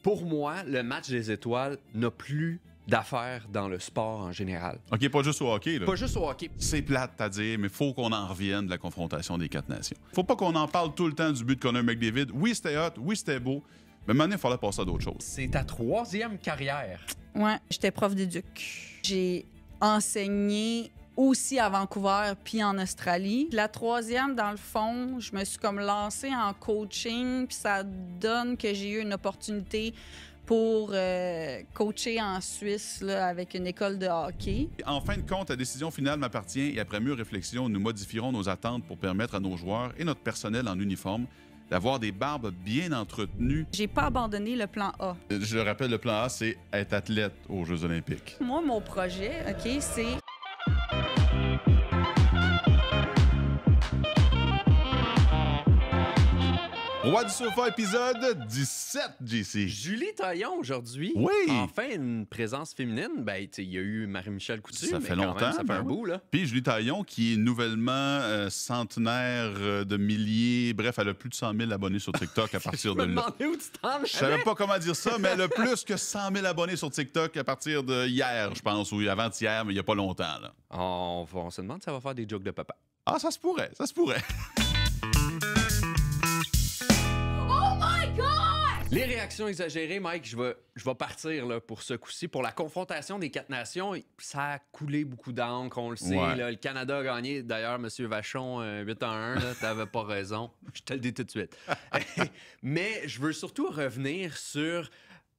pour moi, le match des étoiles n'a plus d'affaires dans le sport en général. OK, pas juste au hockey, là. Pas juste au hockey. C'est plate à dire, mais faut qu'on en revienne de la confrontation des 4 nations. Faut pas qu'on en parle tout le temps du but de Connor McDavid. Oui, c'était hot, oui, c'était beau, mais maintenant, il fallait passer à d'autres choses. C'est ta 3e carrière. Ouais, j'étais prof d'éduc. J'ai enseigné aussi à Vancouver puis en Australie. La 3e, dans le fond, je me suis comme lancée en coaching, puis ça donne que j'ai eu une opportunité pour coacher en Suisse là, avec une école de hockey. En fin de compte, la décision finale m'appartient et après mûre réflexion, nous modifierons nos attentes pour permettre à nos joueurs et notre personnel en uniforme d'avoir des barbes bien entretenues. J'ai pas abandonné le plan A. Je le rappelle, le plan A, c'est être athlète aux Jeux olympiques. Moi, mon projet, OK, c'est... Roi du sofa, épisode 17, JC. Julie Taillon, aujourd'hui. Oui. Enfin, une présence féminine. Ben, il y a eu Marie-Michel Coutu. Ça mais fait quand longtemps. même, ça fait ben un oui. bout, là. Puis Julie Taillon, qui est nouvellement centenaire de milliers. Bref, elle a plus de 100 000 abonnés sur TikTok à partir Je de me là. demandais où tu t'en Je savais allais. pas comment dire ça, mais elle a plus que 100 000 abonnés sur TikTok à partir de hier, je pense, ou avant-hier, mais il y a pas longtemps, là. On se demande si ça va faire des jokes de papa. Ah, ça se pourrait, ça se pourrait. Les réactions exagérées, Mike, je vais partir là, pour ce coup-ci. Pour la confrontation des 4 nations, ça a coulé beaucoup d'encre, on le sait. Ouais. Là, le Canada a gagné. D'ailleurs, M. Vachon, 8-1, t'avais pas raison. Je te le dis tout de suite. Mais je veux surtout revenir sur...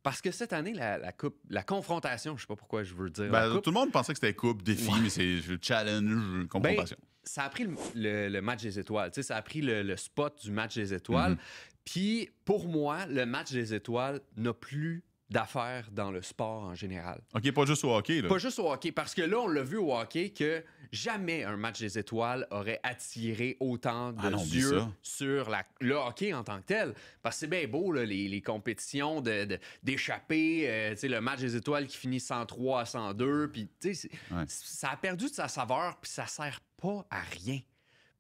Parce que cette année, la confrontation, je sais pas pourquoi je veux dire la Ben, coupe, tout le monde pensait que c'était coupe, défi, Ouais. mais c'est challenge, confrontation. ça a pris le match des étoiles. Tu sais, ça a pris le spot du match des étoiles. Puis, pour moi, le match des étoiles n'a plus d'affaires dans le sport en général. OK, pas juste au hockey, là. Pas juste au hockey, parce que là, on l'a vu au hockey que jamais un match des étoiles aurait attiré autant de Ah non, oublie yeux ça. sur le hockey en tant que tel. Parce que c'est bien beau, là, les compétitions d'échapper, tu sais, le match des étoiles qui finit 103 à 102, puis tu sais, Ouais. ça a perdu de sa saveur, puis ça sert pas à rien.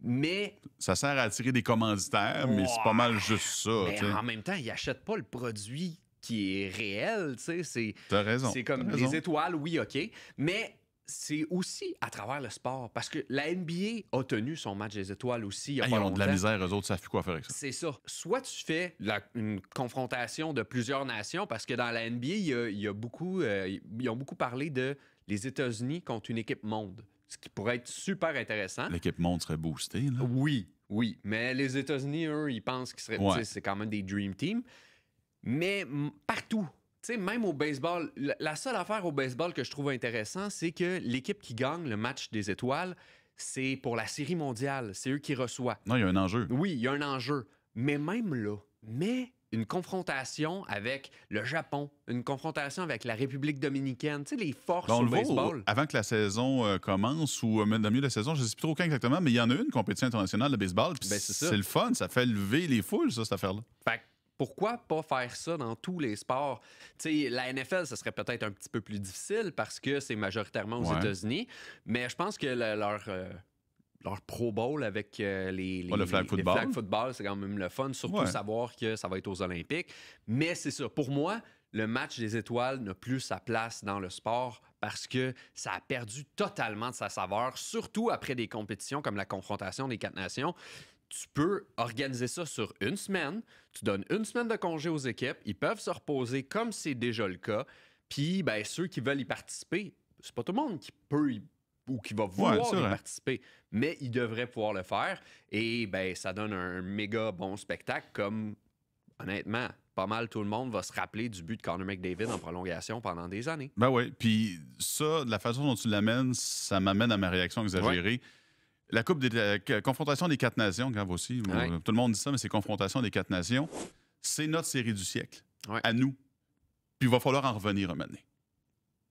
Mais Ça sert à attirer des commanditaires, mais c'est pas mal juste ça, mais tu sais. en même temps, ils n'achètent pas le produit qui est réel, tu sais. T'as raison. C'est comme t'as raison. les étoiles, oui, OK. Mais c'est aussi à travers le sport. Parce que la NBA a tenu son match des étoiles aussi il y a Hey, pas ils ont de la longtemps. misère, eux autres, ça fait quoi faire avec ça? C'est ça. Soit tu fais une confrontation de plusieurs nations, parce que dans la NBA, il y a beaucoup, ils ont beaucoup parlé de les États-Unis contre une équipe monde. Ce qui pourrait être super intéressant. L'équipe monde serait boostée, là. Oui, oui. Mais les États-Unis, eux, ils pensent qu'ils seraient. Ouais. Tu sais, c'est quand même des Dream Team. Mais partout. Tu sais, même au baseball, la seule affaire au baseball que je trouve intéressant, c'est que l'équipe qui gagne le match des étoiles, c'est pour la série mondiale. C'est eux qui reçoivent. Non, il y a un enjeu. Oui, il y a un enjeu. Mais même là, une confrontation avec le Japon, une confrontation avec la République dominicaine, tu sais, les forces Ben, on au le voit baseball. avant que la saison commence ou même dans le milieu de la saison, je ne sais plus trop quand exactement, mais il y en a une compétition internationale de baseball. puis Ben, c'est ça. c'est le fun, ça fait lever les foules, ça, cette affaire-là. Fait que pourquoi pas faire ça dans tous les sports? Tu sais, la NFL, ce serait peut-être un petit peu plus difficile parce que c'est majoritairement aux Ouais. États-Unis, mais je pense que leur Pro Bowl avec le flag football. flag football, c'est quand même le fun, surtout Ouais. savoir que ça va être aux Olympiques. Mais c'est ça, pour moi, le match des étoiles n'a plus sa place dans le sport parce que ça a perdu totalement de sa saveur, surtout après des compétitions comme la confrontation des 4 nations. Tu peux organiser ça sur une semaine, tu donnes une semaine de congé aux équipes, ils peuvent se reposer comme c'est déjà le cas, puis ben, ceux qui veulent y participer, c'est pas tout le monde qui peut ou qui va vouloir c'est y vrai. participer, mais ils devraient pouvoir le faire, et ben, ça donne un méga bon spectacle, comme, honnêtement, pas mal tout le monde va se rappeler du but de Connor McDavid en prolongation pendant des années. Ben oui, puis ça, de la façon dont tu l'amènes, ça m'amène à ma réaction exagérée. La confrontation des 4 nations, grave aussi, Ouais. tout le monde dit ça, mais c'est confrontation des 4 nations, c'est notre série du siècle, Ouais. à nous. Puis il va falloir en revenir un moment donné.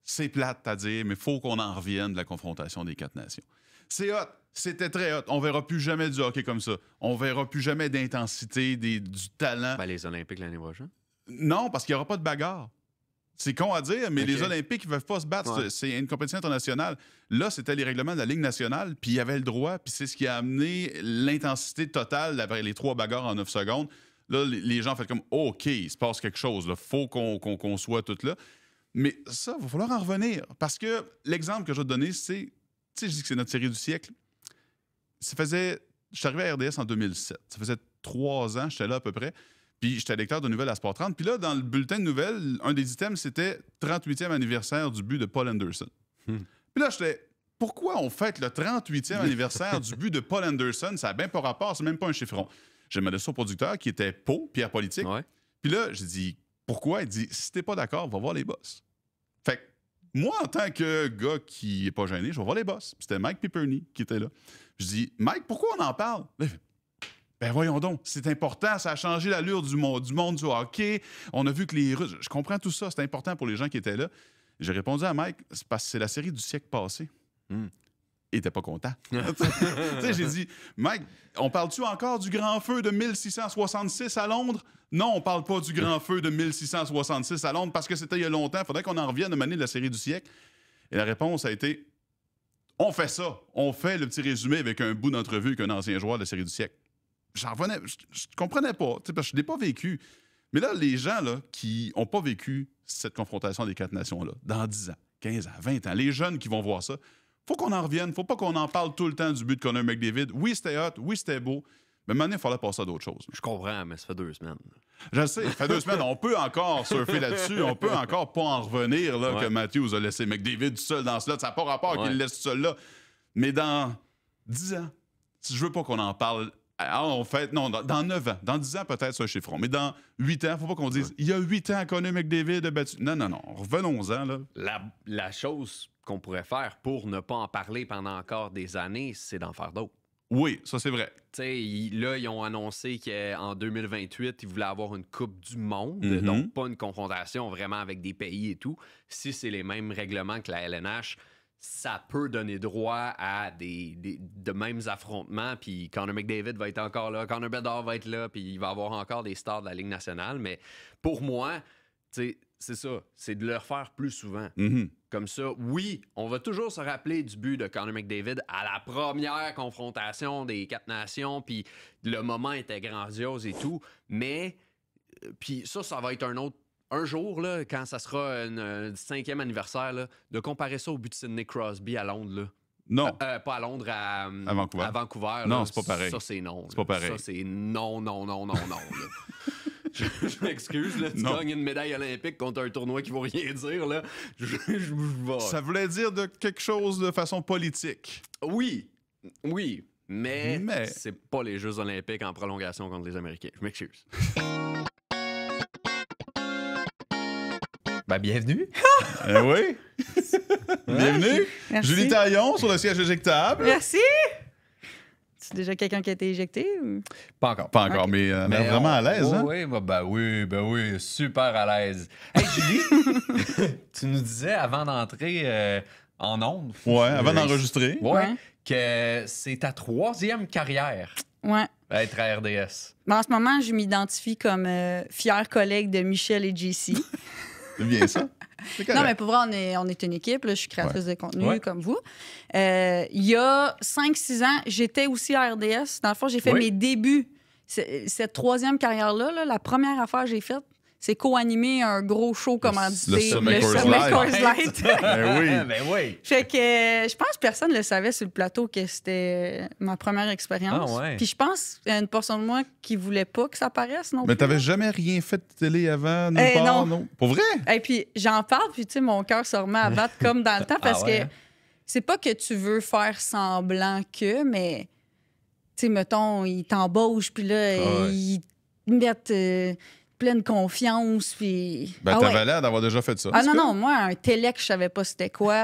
C'est plate à dire, mais il faut qu'on en revienne de la confrontation des 4 nations. C'est hot, c'était très hot. On verra plus jamais du hockey comme ça. On verra plus jamais d'intensité, du talent. Ben, les Olympiques l'année prochaine. Non, parce qu'il n'y aura pas de bagarre. C'est con à dire, mais Ok. les Olympiques, ils ne peuvent pas se battre. Ouais. C'est une compétition internationale. Là, c'était les règlements de la Ligue nationale, puis il y avait le droit, puis c'est ce qui a amené l'intensité totale après les 3 bagarres en 9 secondes. Là, les gens ont fait comme OK, il se passe quelque chose. Il faut qu'on soit tous là. Mais ça, il va falloir en revenir. Parce que l'exemple que je vais te donner, c'est. Tu sais, je dis que c'est notre série du siècle. Je suis arrivé à RDS en 2007. Ça faisait 3 ans, j'étais là à peu près. Puis j'étais lecteur de nouvelles à Sport 30. Puis là, dans le bulletin de nouvelles, un des items, c'était 38e anniversaire du but de Paul Anderson. Puis là, j'étais. Pourquoi on fête le 38e anniversaire du but de Paul Anderson? Ça n'a bien pas rapport, c'est même pas un chiffron. J'ai demandé ça au producteur qui était Pau, Pierre Politique. Ouais. Puis là, j'ai dit, pourquoi? Il dit, si t'es pas d'accord, va voir les boss. Fait que moi, en tant que gars qui est pas gêné, je vais voir les boss. Puis c'était Mike Piperny qui était là. Je dis, Mike, pourquoi on en parle? Là, il fait, ben voyons donc, c'est important, ça a changé l'allure du monde du hockey. On a vu que les Russes... Je comprends tout ça, c'est important pour les gens qui étaient là. J'ai répondu à Mike, c'est parce que c'est la série du siècle passé. Il était pas content. Tu sais, j'ai dit, Mike, on parle-tu encore du grand feu de 1666 à Londres? Non, on parle pas du grand feu de 1666 à Londres parce que c'était il y a longtemps. Il faudrait qu'on en revienne à mener de la série du siècle. Et la réponse a été, on fait ça. On fait le petit résumé avec un bout d'entrevue qu'un ancien joueur de la série du siècle. J'en revenais, je comprenais pas, parce que je l'ai pas vécu. Mais là, les gens là, qui n'ont pas vécu cette confrontation des 4 nations-là, dans 10 ans, 15 ans, 20 ans, les jeunes qui vont voir ça, faut qu'on en revienne. Faut pas qu'on en parle tout le temps du but de Connor McDavid. Oui, c'était hot. Oui, c'était beau. Mais maintenant, il fallait passer à d'autres choses. Je comprends, mais ça fait 2 semaines. Je sais, ça fait 2 semaines. On peut encore surfer là-dessus. On peut encore pas en revenir là, que Matthews a laissé McDavid tout seul dans ce lot. Ça n'a pas rapport qu'il le laisse tout seul là. Mais dans 10 ans, si je veux pas qu'on en parle... En fait, non, dans 9 ans. Dans 10 ans, peut-être, c'est un chiffron. Mais dans 8 ans, faut pas qu'on dise il y a 8 ans, Connor McDavid a battu. Non. Revenons-en. Là. La chose qu'on pourrait faire pour ne pas en parler pendant encore des années, c'est d'en faire d'autres. Oui, ça, c'est vrai. Tu sais, là, ils ont annoncé qu'en 2028, ils voulaient avoir une Coupe du Monde, donc pas une confrontation vraiment avec des pays et tout. Si c'est les mêmes règlements que la LNH, ça peut donner droit à de mêmes affrontements, puis Connor McDavid va être encore là, Connor Bedard va être là, puis il va y avoir encore des stars de la Ligue nationale. Mais pour moi, tu sais, c'est ça, c'est de le refaire plus souvent. Comme ça, oui, on va toujours se rappeler du but de Connor McDavid à la première confrontation des 4 nations, puis le moment était grandiose et tout, mais puis ça va être un jour, là, quand ça sera un 5e anniversaire, là, de comparer ça au but de Sidney Crosby à Londres. Là. Non. Pas à Londres, à Vancouver. À Vancouver Non, là. c'est pas pareil. Ça, c'est non. C'est pas pareil. Ça, c'est non. Là. Je m'excuse, là, tu gagnes une médaille olympique contre un tournoi qui ne vaut rien dire. Là. Je vais. Ça voulait dire de quelque chose de façon politique. Oui, mais c'est pas les Jeux olympiques en prolongation contre les Américains. Je m'excuse. Ben, bienvenue. Oui. Bienvenue. Merci. Julie Taillon sur le siège éjectable. Merci! C'est déjà quelqu'un qui a été éjecté? Ou... Pas encore. Pas encore, mais elle est vraiment à l'aise. Hein? Oui, super à l'aise. Hey, Julie, tu nous disais avant d'entrer en ondes. Ouais, avant d'enregistrer. Ouais, que c'est ta 3e carrière. Ouais. Être à RDS. Ben, en ce moment, je m'identifie comme fier collègue de Michel et JC. C'est bien ça. C'est correct. Non, mais pour vrai, on est une équipe. Là, je suis créatrice de contenu comme vous. Il y a 5-6 ans, j'étais aussi à RDS. Dans le fond, j'ai fait mes débuts. Cette 3e carrière-là, là, la première affaire que j'ai faite, c'est co-animer un gros show commandité. Le Summit Coors Light. Ben oui. Fait que je pense que personne ne le savait sur le plateau que c'était ma première expérience. Ah ouais. Puis je pense qu'il y a une personne de moi qui voulait pas que ça paraisse non Mais plus. t'avais jamais rien fait de télé avant, nulle part, non? Pour vrai? Et puis j'en parle, puis tu sais, mon cœur se remet à battre comme dans le temps parce que c'est pas que tu veux faire semblant que, mais tu sais, mettons, ils t'embauchent, puis là, ils mettent pleine confiance, puis... Ben, t'avais l'air d'avoir déjà fait ça. Ah non, moi, un télé, je savais pas c'était quoi.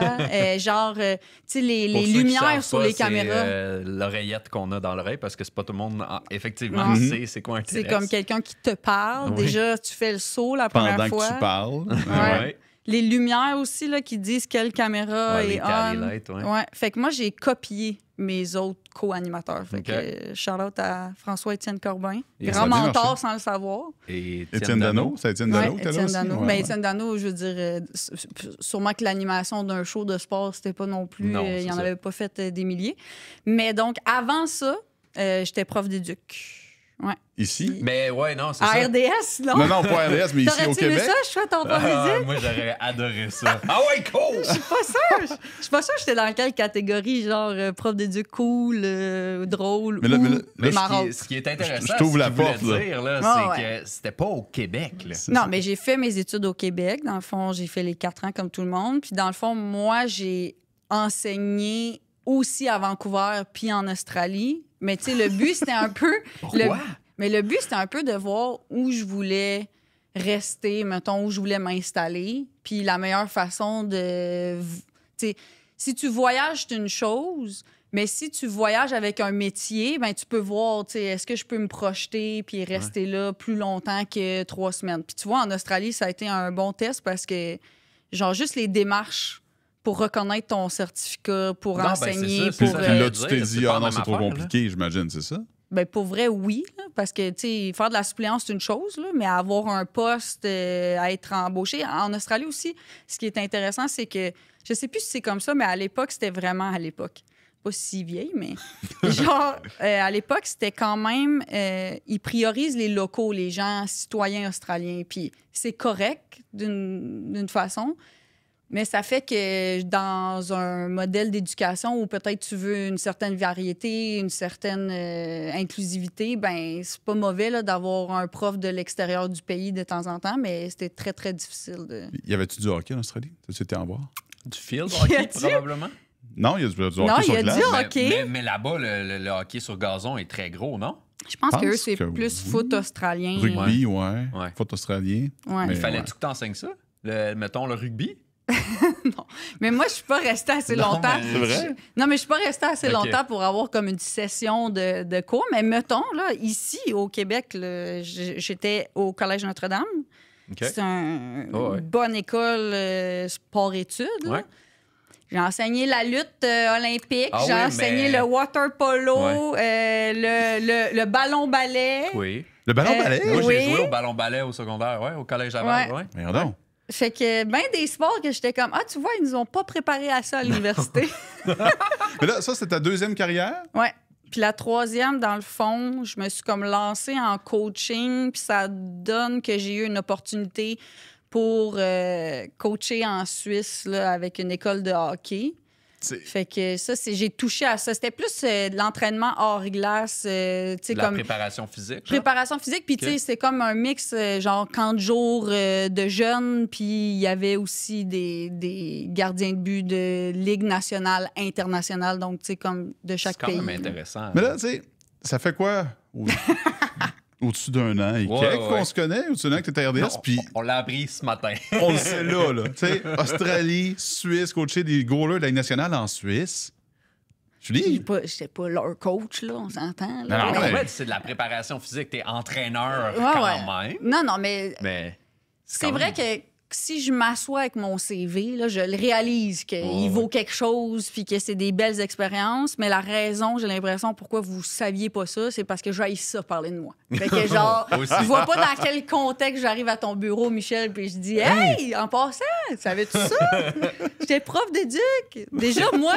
Genre, tu sais, les lumières sur les caméras. C'est l'oreillette qu'on a dans l'oreille, parce que c'est pas tout le monde, effectivement, sait c'est quoi un télé. C'est comme quelqu'un qui te parle. Oui. Déjà, tu fais le saut la première fois. Pendant que tu parles. Ouais. Les lumières aussi, là, qui disent quelle caméra est on. Ouais. Fait que moi, j'ai copié mes autres co-animateurs. Fait que shout-out à François-Étienne Corbin. Grand mentor sans le savoir. Et Étienne Dano. C'est Étienne Dano que t'as là aussi? Mais Étienne Dano, je veux dire, sûrement que l'animation d'un show de sport, c'était pas non plus... il n'en avait pas fait des milliers. Mais donc, avant ça, j'étais prof d'éduc. Ouais. Ici? Mais ouais, non, c'est À ça. RDS, non? Non, pas RDS, mais ici au T'aurais-tu aimé Québec. ça, je fais ton prof de Ah, musique? moi, j'aurais adoré ça. Ah ouais, cool! Je suis pas sûre. Je suis pas sûre que j'étais dans quelle catégorie, genre prof d'éduc cool, drôle Mais là- ou mais là- Mais marrante. ce qui est intéressant, Je t'ouvre ce la qu'il voulait porte, là. dire, là, Ah, c'est ouais. que c'était pas au Québec. Là. Non, mais j'ai fait mes études au Québec. Dans le fond, j'ai fait les 4 ans comme tout le monde. Puis dans le fond, moi, j'ai enseigné aussi à Vancouver puis en Australie. Mais tu sais, le but, c'était un peu... Pourquoi? Mais le but, c'était un peu de voir où je voulais rester, mettons, où je voulais m'installer. Puis la meilleure façon de... Tu sais, si tu voyages, c'est une chose, mais si tu voyages avec un métier, ben tu peux voir, tu sais, est-ce que je peux me projeter puis rester là plus longtemps que 3 semaines. Puis tu vois, en Australie, ça a été un bon test parce que, genre, juste les démarches pour reconnaître ton certificat, pour Non, ben, enseigner, c'est ça, pour... c'est Puis ça. là, tu t'es dire, dit, c'est pas ah la non, même c'est trop affaire, compliqué, j'imagine, c'est ça? Ben, pour vrai, oui. Là, parce que, tu sais, faire de la suppléance, c'est une chose, là, mais avoir un poste, à être embauché. En Australie aussi, ce qui est intéressant, c'est que, je sais plus si c'est comme ça, mais à l'époque, c'était vraiment à l'époque. Pas si vieille, mais genre, à l'époque, c'était quand même, ils priorisent les locaux, les gens citoyens australiens. Puis c'est correct d'une façon. Mais ça fait que dans un modèle d'éducation où peut-être tu veux une certaine variété, une certaine inclusivité, ben c'est pas mauvais là, d'avoir un prof de l'extérieur du pays de temps en temps, mais c'était très, très difficile de... Y avait-tu du hockey en Australie? Tu étais en voir? Du field Y hockey, a-tu? probablement. Non, il y a du hockey Non, sur il y a glace. du Mais, hockey. mais là-bas, le hockey sur gazon est très gros, non? Je pense pense que eux, c'est que plus oui. foot australien. Rugby, ouais. Ouais. Foot australien. Ouais. Mais Il fallait-tu ouais. que t'enseignes ça? Mettons le rugby? Mais moi, je suis pas restée assez Non, longtemps. mais- C'est vrai? Non, mais je suis pas restée assez Ok. longtemps pour avoir comme une session de cours. Mais mettons, là, ici, au Québec, là, j'étais au Collège Notre-Dame. OK. C'est Oh, ouais. une bonne école sport-études. là. Ouais. J'ai enseigné la lutte olympique, Ah j'ai oui, enseigné mais- le water polo, le ballon-ballet. Oui. Le ballon balai? Moi, Oui. j'ai joué au ballon-ballet au secondaire, ouais, au collège Laval, ouais. Mais non. Fait que ben des sports que j'étais comme, ah, tu vois, ils nous ont pas préparé à ça à l'université. Mais là, ça, c'était ta deuxième carrière? Ouais. Puis la troisième, dans le fond, je me suis comme lancée en coaching, puis ça donne que j'ai eu une opportunité pour coacher en Suisse là, avec une école de hockey. Fait que ça, j'ai touché à ça. C'était plus de l'entraînement hors glace, tu sais, La comme préparation physique. genre? préparation physique. Puis, tu sais, c'est comme un mix, genre, camp de jour de jeunes. Puis, il y avait aussi des gardiens de but de Ligue nationale, internationale. Donc, tu sais, comme de chaque C'est quand pays. même intéressant. Mais là, tu sais, ça fait quoi? Au-dessus d'un an et Ouais, quelques ouais. qu'on se connaît, au-dessus d'un an que t'étais à RDS, Non, puis on l'a appris ce matin. on le sait là. Tu sais, Australie, Suisse, coacher des goalers de la Ligue nationale en Suisse. Julie? J'étais pas leur coach, là, on s'entend. là. Non, non, Mais ouais. en fait, c'est de la préparation physique. T'es entraîneur Ouais, quand ouais. même. Non, non, mais Mais c'est quand vrai même- que si je m'assois avec mon CV, là, je le réalise qu'il Ouais, vaut quelque chose puis que c'est des belles expériences. Mais la raison, j'ai l'impression, pourquoi vous saviez pas ça, c'est parce que j'haïs ça parler de moi. Fait que genre, Aussi. je vois pas dans quel contexte j'arrive à ton bureau, Michel, puis je dis « Hey, en passant, savais-tu ça? J'étais prof d'éduc. » Déjà, moi,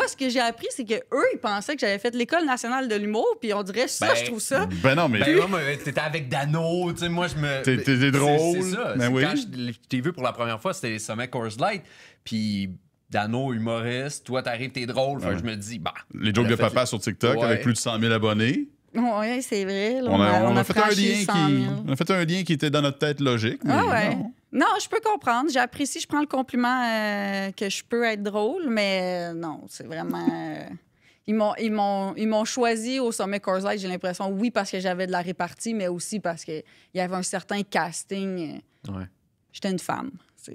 ce que j'ai appris, c'est que eux, ils pensaient que j'avais fait l'École nationale de l'humour, puis on dirait ça, Ben, je trouve ça. Ben non, mais. Ben, moi, t'étais avec Dano, tu sais, moi, je me... T'es drôle. C'est ça. Ben C'est oui. Quand je t'ai vu pour la première fois, c'était les sommets Coors Light, puis Dano, humoriste, toi, t'arrives, t'es drôle, fait que Ouais. je me dis, bah... Les jokes on a de fait papa sur TikTok Ouais. avec plus de 100 000 abonnés. Oui, c'est vrai. Là, On a fait un franchi lien 100 000. on a fait un lien qui était dans notre tête logique. Mais Ah ouais. non. Non, je peux comprendre. J'apprécie, je prends le compliment que je peux être drôle, mais non, c'est vraiment. Ils m'ont choisi au sommet Coors Light, j'ai l'impression, oui, parce que j'avais de la répartie, mais aussi parce qu'il y avait un certain casting. Ouais. J'étais une femme. C'est-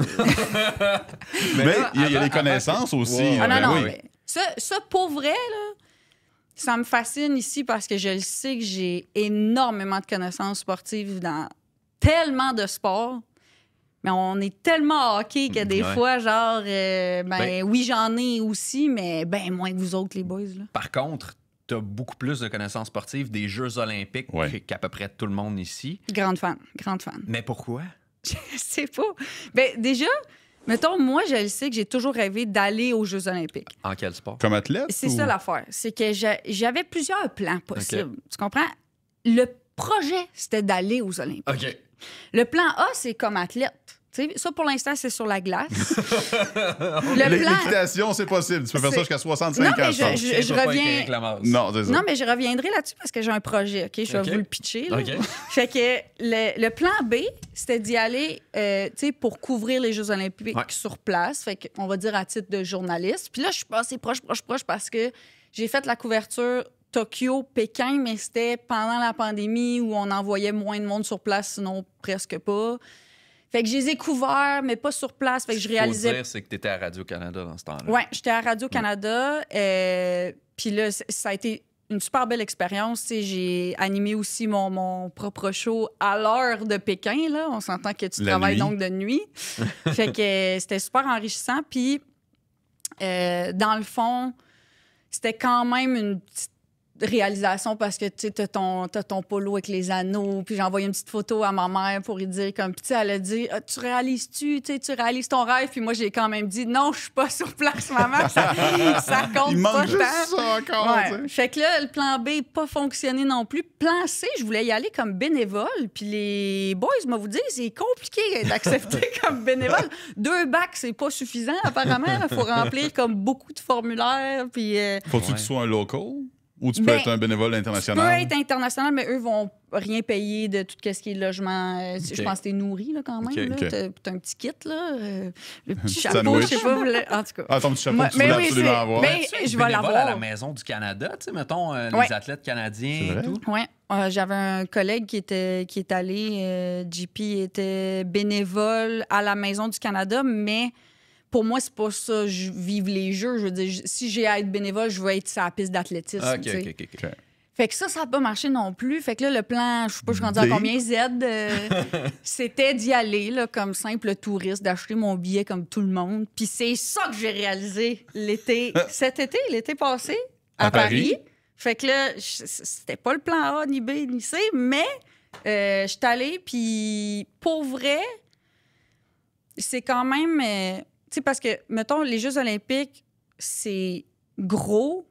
Mais là, il y a avant- les connaissances aussi. Ouais. Ah non, Ben non, oui. mais ça, pour vrai, là, ça me fascine ici parce que je le sais que j'ai énormément de connaissances sportives dans tellement de sports. Mais on est tellement hockey que des Ouais. fois, genre, Ben- oui, j'en ai aussi, mais ben moins que vous autres, les boys. Là. Par contre, t'as beaucoup plus de connaissances sportives des Jeux olympiques Ouais. qu'à peu près tout le monde ici. Grande fan, grande fan. Mais pourquoi? Je sais pas. Ben déjà, mettons, moi, je le sais que j'ai toujours rêvé d'aller aux Jeux olympiques. En quel sport? Comme athlète? C'est ou- ça l'affaire. C'est que j'avais plusieurs plans possibles. Tu comprends? projet, c'était d'aller aux Olympiques. OK. Le plan A, c'est comme athlète. Tu sais, ça, pour l'instant, c'est sur la glace. Le plan... L'équitation, c'est possible. Tu peux faire ça jusqu'à 65 Non, ans. mais je pense. je reviens... Non, c'est ça. Non, mais je reviendrai là-dessus parce que j'ai un projet, OK? Je vais OK. vous le pitcher. Là. OK. Fait que le plan B, c'était d'y aller, tu sais, pour couvrir les Jeux olympiques Ouais. sur place. Fait qu'on va dire à titre de journaliste. Puis là, je suis passée proche parce que j'ai fait la couverture Tokyo, Pékin, mais c'était pendant la pandémie où on envoyait moins de monde sur place, sinon presque pas. Fait que je les ai couverts, mais pas sur place. Fait que je réalisais... Faut dire, c'est que t'étais à Radio-Canada dans ce temps-là. Ouais, j'étais à Radio-Canada. Puis là, ça a été une super belle expérience. Tu sais, j'ai animé aussi mon propre show à l'heure de Pékin. Là. On s'entend que tu La travailles nuit. donc de nuit. Fait que c'était super enrichissant. Puis, dans le fond, c'était quand même une petite réalisation parce que tu sais, t'as ton polo avec les anneaux, puis j'ai envoyé une petite photo à ma mère pour lui dire comme, puis tu sais, elle a dit ah, tu réalises-tu, tu sais, tu réalises ton rêve, puis moi j'ai quand même dit non, je suis pas sur place, maman, ça compte Il pas manque juste tant. ça encore. tu sais. Ouais. Fait que là, le plan B n'a pas fonctionné non plus. Plan C, je voulais y aller comme bénévole. Puis les boys m'ont vous dit, c'est compliqué d'accepter comme bénévole. 2 bacs, c'est pas suffisant, apparemment. Il faut remplir comme beaucoup de formulaires. Puis Faut-tu que tu sois un local ou tu peux Ben, être un bénévole tu peux international? être international, mais eux vont rien payer de tout ce qui est logement. Je OK. pense que t'es nourri là, quand même. OK, là. OK. T'as un petit kit, là. Le petit petit chapeau, sandwich. je sais pas. En tout cas. Ah, ton petit chapeau, Moi- que tu mais voulais oui, absolument c'est- avoir. mais- Tu sais, je vais bénévole l'avoir. à la Maison du Canada, tu sais, mettons, Ouais. les athlètes canadiens C'est et vrai? tout. Oui, j'avais un collègue qui est allé, JP était bénévole à la Maison du Canada, mais pour moi, c'est pas ça, je vive les Jeux. Je veux dire, si j'ai à être bénévole, je veux être sur la piste d'athlétisme. Ah, OK, tu sais. OK, OK. OK. Fait que ça n'a pas marché non plus. Fait que là, le plan, je sais pas, je suis rendue à D. combien, Z, c'était d'y aller là, comme simple touriste, d'acheter mon billet comme tout le monde. Puis c'est ça que j'ai réalisé l'été passé, à À Paris. Paris. Fait que là, c'était pas le plan A, ni B, ni C, mais je suis allée, puis pour vrai, c'est quand même... tu sais, parce que, mettons, les Jeux olympiques, c'est gros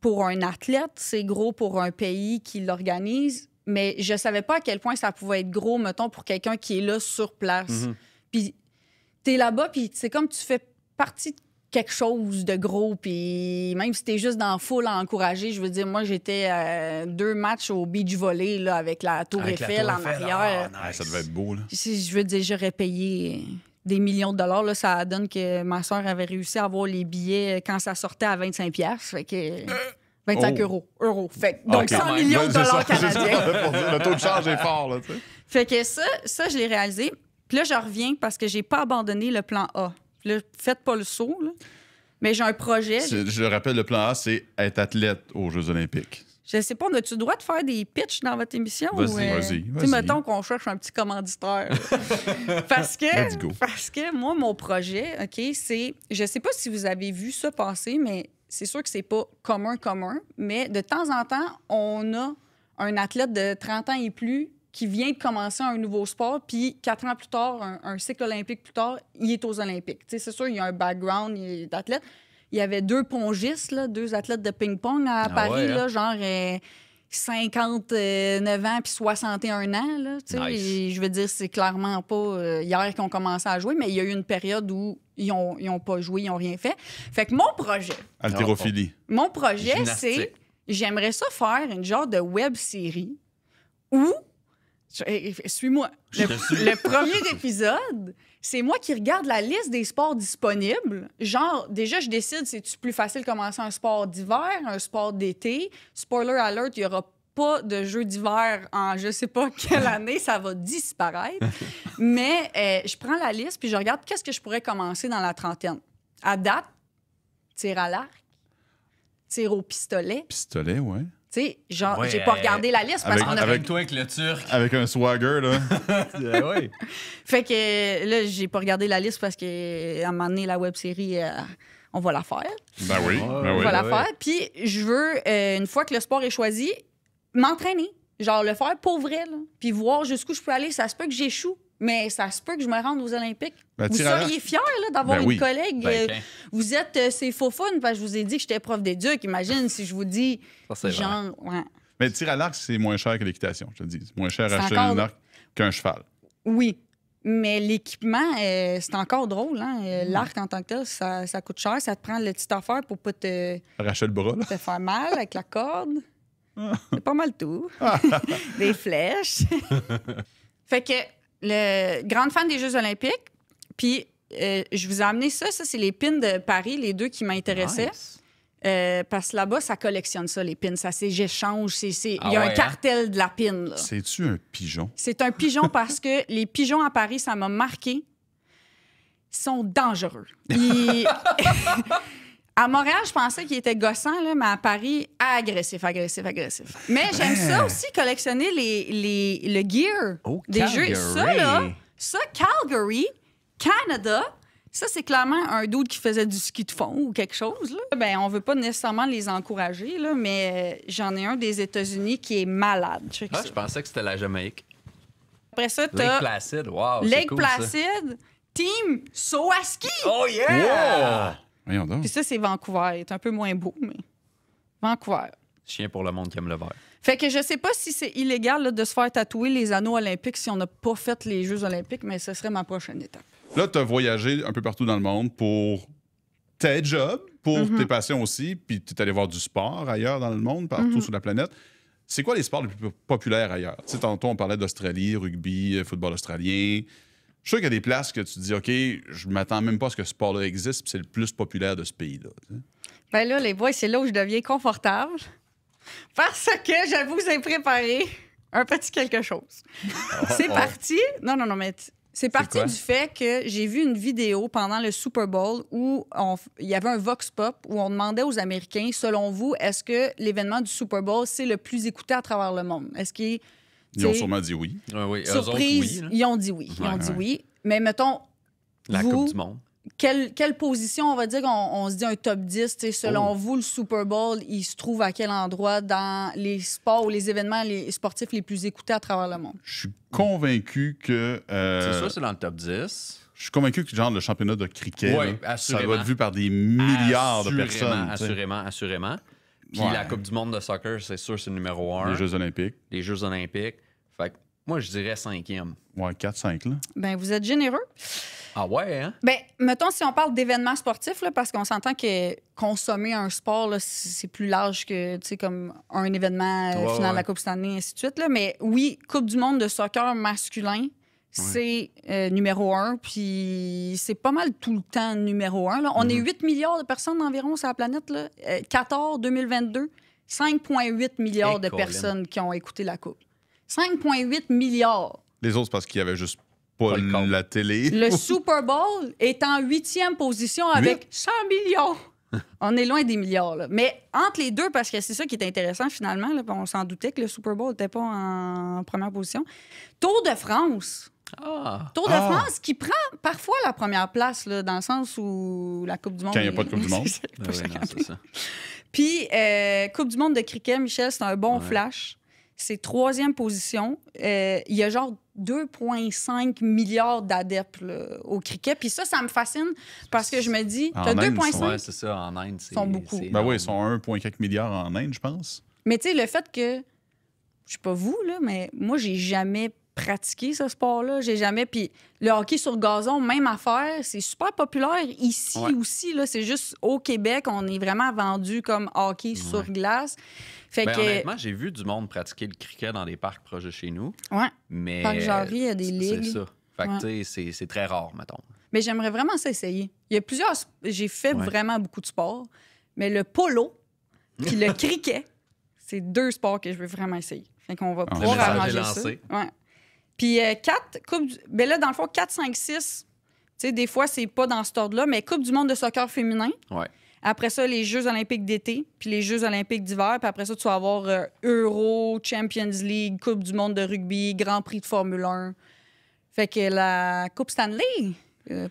pour un athlète, c'est gros pour un pays qui l'organise, mais je savais pas à quel point ça pouvait être gros, mettons, pour quelqu'un qui est là sur place. Mhm. Puis t'es là-bas, puis c'est comme tu fais partie de quelque chose de gros, puis même si t'es juste dans la foule à encourager, je veux dire, moi, j'étais à 2 matchs au beach volley, là, avec la Tour Avec la Eiffel Tour en Eiffel, arrière. ah, nice. Ça devait être beau, là. Je veux dire, j'aurais payé des millions de dollars. Là, ça donne que ma soeur avait réussi à avoir les billets quand ça sortait à 25 $. Fait que 25 Oh. euros. Fait que, donc, OK. 100 millions de C'est ça, dollars c'est ça, canadiens. pour dire, le taux de change est fort, là, tu sais. Fait que ça, je l'ai réalisé. Puis là, je reviens parce que j'ai pas abandonné le plan A. Puis là, faites pas le saut, là. Mais j'ai un projet. Je le rappelle, le plan A, c'est être athlète aux Jeux olympiques. Je sais pas, on a-tu le droit de faire des pitchs dans votre émission? Vas-y, ou, vas-y, Tu sais, vas-y. mettons qu'on cherche un petit commanditeur. parce Let's go. que moi, mon projet, OK, c'est... Je sais pas si vous avez vu ça passer, mais c'est sûr que c'est pas commun, mais de temps en temps, on a un athlète de 30 ans et plus qui vient de commencer un nouveau sport, puis 4 ans plus tard, un cycle olympique plus tard, il est aux Olympiques. Tu sais, c'est sûr, il y a un background d'athlète. Il y avait 2 pongistes, là, 2 athlètes de ping-pong à Paris, ouais, hein? là, genre 59 ans puis 61 ans. Là, tu sais. Nice. Et je veux dire, c'est clairement pas hier qu'ils ont commencé à jouer, mais il y a eu une période où ils ont pas joué, ils n'ont rien fait. Fait que mon projet, Haltérophilie. c'est... Gymnastique. J'aimerais ça faire une genre de web-série où... Suis-moi. Je te suis. Le premier épisode, c'est moi qui regarde la liste des sports disponibles. Genre, déjà, je décide, c'est-tu plus facile de commencer un sport d'hiver, un sport d'été. Spoiler alert, il n'y aura pas de jeux d'hiver en je sais pas quelle année, ça va disparaître. Mais je prends la liste puis je regarde qu'est-ce que je pourrais commencer dans la trentaine. À date, tir à l'arc, tir au pistolet. Pistolet, ouais. Tu sais, genre, Ouais, j'ai pas regardé la liste parce avec- qu'on a... Avec toi, avec le Turc. Avec un swagger, là. Oui. Fait que là, j'ai pas regardé la liste parce que à un moment donné, la web-série, on va la faire. Ben oui, ben On oui. va la ouais. faire. Puis je veux, une fois que le sport est choisi, m'entraîner. Genre le faire pour vrai, là. Puis voir jusqu'où je peux aller. Ça se peut que j'échoue, mais ça se peut que je me rende aux Olympiques. Ben, Vous tir à l'arc. seriez fiers là, d'avoir Ben une oui. collègue. Ben, Vous êtes ces faux fun parce que je vous ai dit que j'étais prof d'éduc. Imagine si je vous dis, Ça, c'est vrai. genre, ouais. Mais le tir à l'arc, c'est moins cher que l'équitation, je te le dis. C'est moins cher C'est à acheter encore- un arc qu'un cheval. Oui. Mais l'équipement, c'est encore drôle. Hein? L'arc en tant que tel, ça coûte cher. Ça te prend le petite affaire pour pas te Arracher le bras, là. faire mal avec la corde. C'est pas mal tout. Des flèches. Fait que, grande fan des Jeux olympiques. Puis, je vous ai amené ça. Ça, c'est les pins de Paris, les deux qui m'intéressaient. Nice. Parce que là-bas, ça collectionne ça, les pins. Ça, c'est j'échange. Il Ah y a ouais, un hein? cartel de la pin. Là. C'est-tu un pigeon? C'est un pigeon parce que les pigeons à Paris, ça m'a marqué. Ils sont dangereux. À Montréal, je pensais qu'ils étaient gossants, là, mais à Paris, agressif. Mais j'aime ça aussi, collectionner le gear Oh, des jeux. Ça, là, Calgary, Canada, ça, c'est clairement un dude qui faisait du ski de fond ou quelque chose. Là. Ben, on veut pas nécessairement les encourager, là, mais j'en ai un des États-Unis qui est malade. Check Ah, ça. je pensais que c'était la Jamaïque. Après ça, Lake t'as Placid, wow, c'est Lake cool, ça. Placid, Team Sowaski. Oh yeah! Voyons donc. Puis ça, c'est Vancouver. C'est un peu moins beau, mais Vancouver. Chien pour le monde qui aime le vert. Fait que je sais pas si c'est illégal là, de se faire tatouer les anneaux olympiques si on n'a pas fait les Jeux olympiques, mais ce serait ma prochaine étape. Là, tu as voyagé un peu partout dans le monde pour tes jobs, pour tes passions aussi, puis tu es allé voir du sport ailleurs dans le monde, partout sur la planète. C'est quoi les sports les plus populaires ailleurs? Tu sais, tantôt, on parlait d'Australie, rugby, football australien. Je suis sûr qu'il y a des places que tu te dis, OK, je m'attends même pas à ce que ce sport-là existe, puis c'est le plus populaire de ce pays-là. Tu sais. Ben là, les boys, c'est là où je deviens confortable. Parce que je vous ai préparé un petit quelque chose. C'est parti. Non, mais c'est parti quoi? du fait que j'ai vu une vidéo pendant le Super Bowl où il y avait un vox pop où on demandait aux Américains, selon vous, est-ce que l'événement du Super Bowl, c'est le plus écouté à travers le monde? Est-ce qu'il Ils ont t'sais, sûrement dit oui. Oui, eux autres, surprise, oui, là. ils ont dit oui. Ils ont dit oui. Mais mettons, La vous, Coupe du Monde. quelle position, on va dire, on se dit un top 10, tu sais, selon Oh. vous, le Super Bowl, il se trouve à quel endroit dans les sports ou les événements sportifs les plus écoutés à travers le monde? Je suis convaincu que... C'est sûr, c'est dans le top 10. Je suis convaincu que genre le championnat de cricket, Oui, là, ça assurément. va être vu par des milliards de personnes. tu sais. Assurément. Puis Ouais. la Coupe du Monde de soccer, c'est sûr, c'est le numéro 1. Les Jeux olympiques. Les Jeux olympiques. Fait que moi, je dirais 5e. Ouais, 4-5, là. Ben, vous êtes généreux. Ah ouais, hein? Ben, mettons, si on parle d'événements sportifs, là, parce qu'on s'entend que consommer un sport, là, c'est plus large que, tu sais, comme un événement Ouais, final de la ouais. Coupe Stanley, ainsi de suite. Là. Mais oui, Coupe du monde de soccer masculin, c'est numéro 1. Puis c'est pas mal tout le temps numéro 1. Là. On est 8 milliards de personnes environ sur la planète. Là. Qatar 2022, 5,8 milliards de Colin. personnes qui ont écouté la Coupe. 5,8 milliards. Les autres, c'est parce qu'il y avait juste pas Pas le compte. la télé. Le Super Bowl est en 8e position avec 100 millions. On est loin des milliards, là. Mais entre les deux, parce que c'est ça qui est intéressant finalement, là, on s'en doutait que le Super Bowl n'était pas en première position. Tour de France. Ah! Tour de Ah. France qui prend parfois la première place, là, dans le sens où la Coupe du Monde... Quand il y a pas de Coupe du Monde. C'est Ah pas oui, chacun. non, c'est ça. Puis, Coupe du monde de cricket, Michel, c'est un bon flash. C'est 3e position. Il y a genre 2,5 milliards d'adeptes là, au cricket. Puis ça me fascine parce que je me dis, En t'as Inde, 2,5. Ouais, c'est ça. En Inde, c'est. Sont beaucoup. c'est Ben oui, énorme. ils sont 1,4 milliard en Inde, je pense. Mais tu sais, le fait que, je sais pas vous, là, mais moi, j'ai jamais pratiqué ce sport-là. J'ai jamais. Puis le hockey sur gazon, même affaire, c'est super populaire ici Ouais. aussi. Là, c'est juste au Québec, on est vraiment vendu comme hockey sur glace. Fait Ben, que. honnêtement, j'ai vu du monde pratiquer le cricket dans des parcs proches de chez nous. Ouais. Mais. Parc Jarry, il y a des ligues. C'est ça. Fait que, Ouais. tu sais, c'est très rare, mettons. Mais j'aimerais vraiment ça essayer. Il y a plusieurs. J'ai fait Ouais. vraiment beaucoup de sports, mais le polo puis le cricket, c'est 2 sports que je veux vraiment essayer. Fait qu'on va pouvoir message est arranger ça. lancé. Ouais. Puis 4, ben là, dans le fond, 4, 5, 6, tu sais, des fois, c'est pas dans cet ordre-là, mais Coupe du monde de soccer féminin. Ouais. Après ça, les Jeux olympiques d'été, puis les Jeux olympiques d'hiver. Puis après ça, tu vas avoir Euro, Champions League, Coupe du monde de rugby, Grand Prix de Formule 1. Fait que la Coupe Stanley,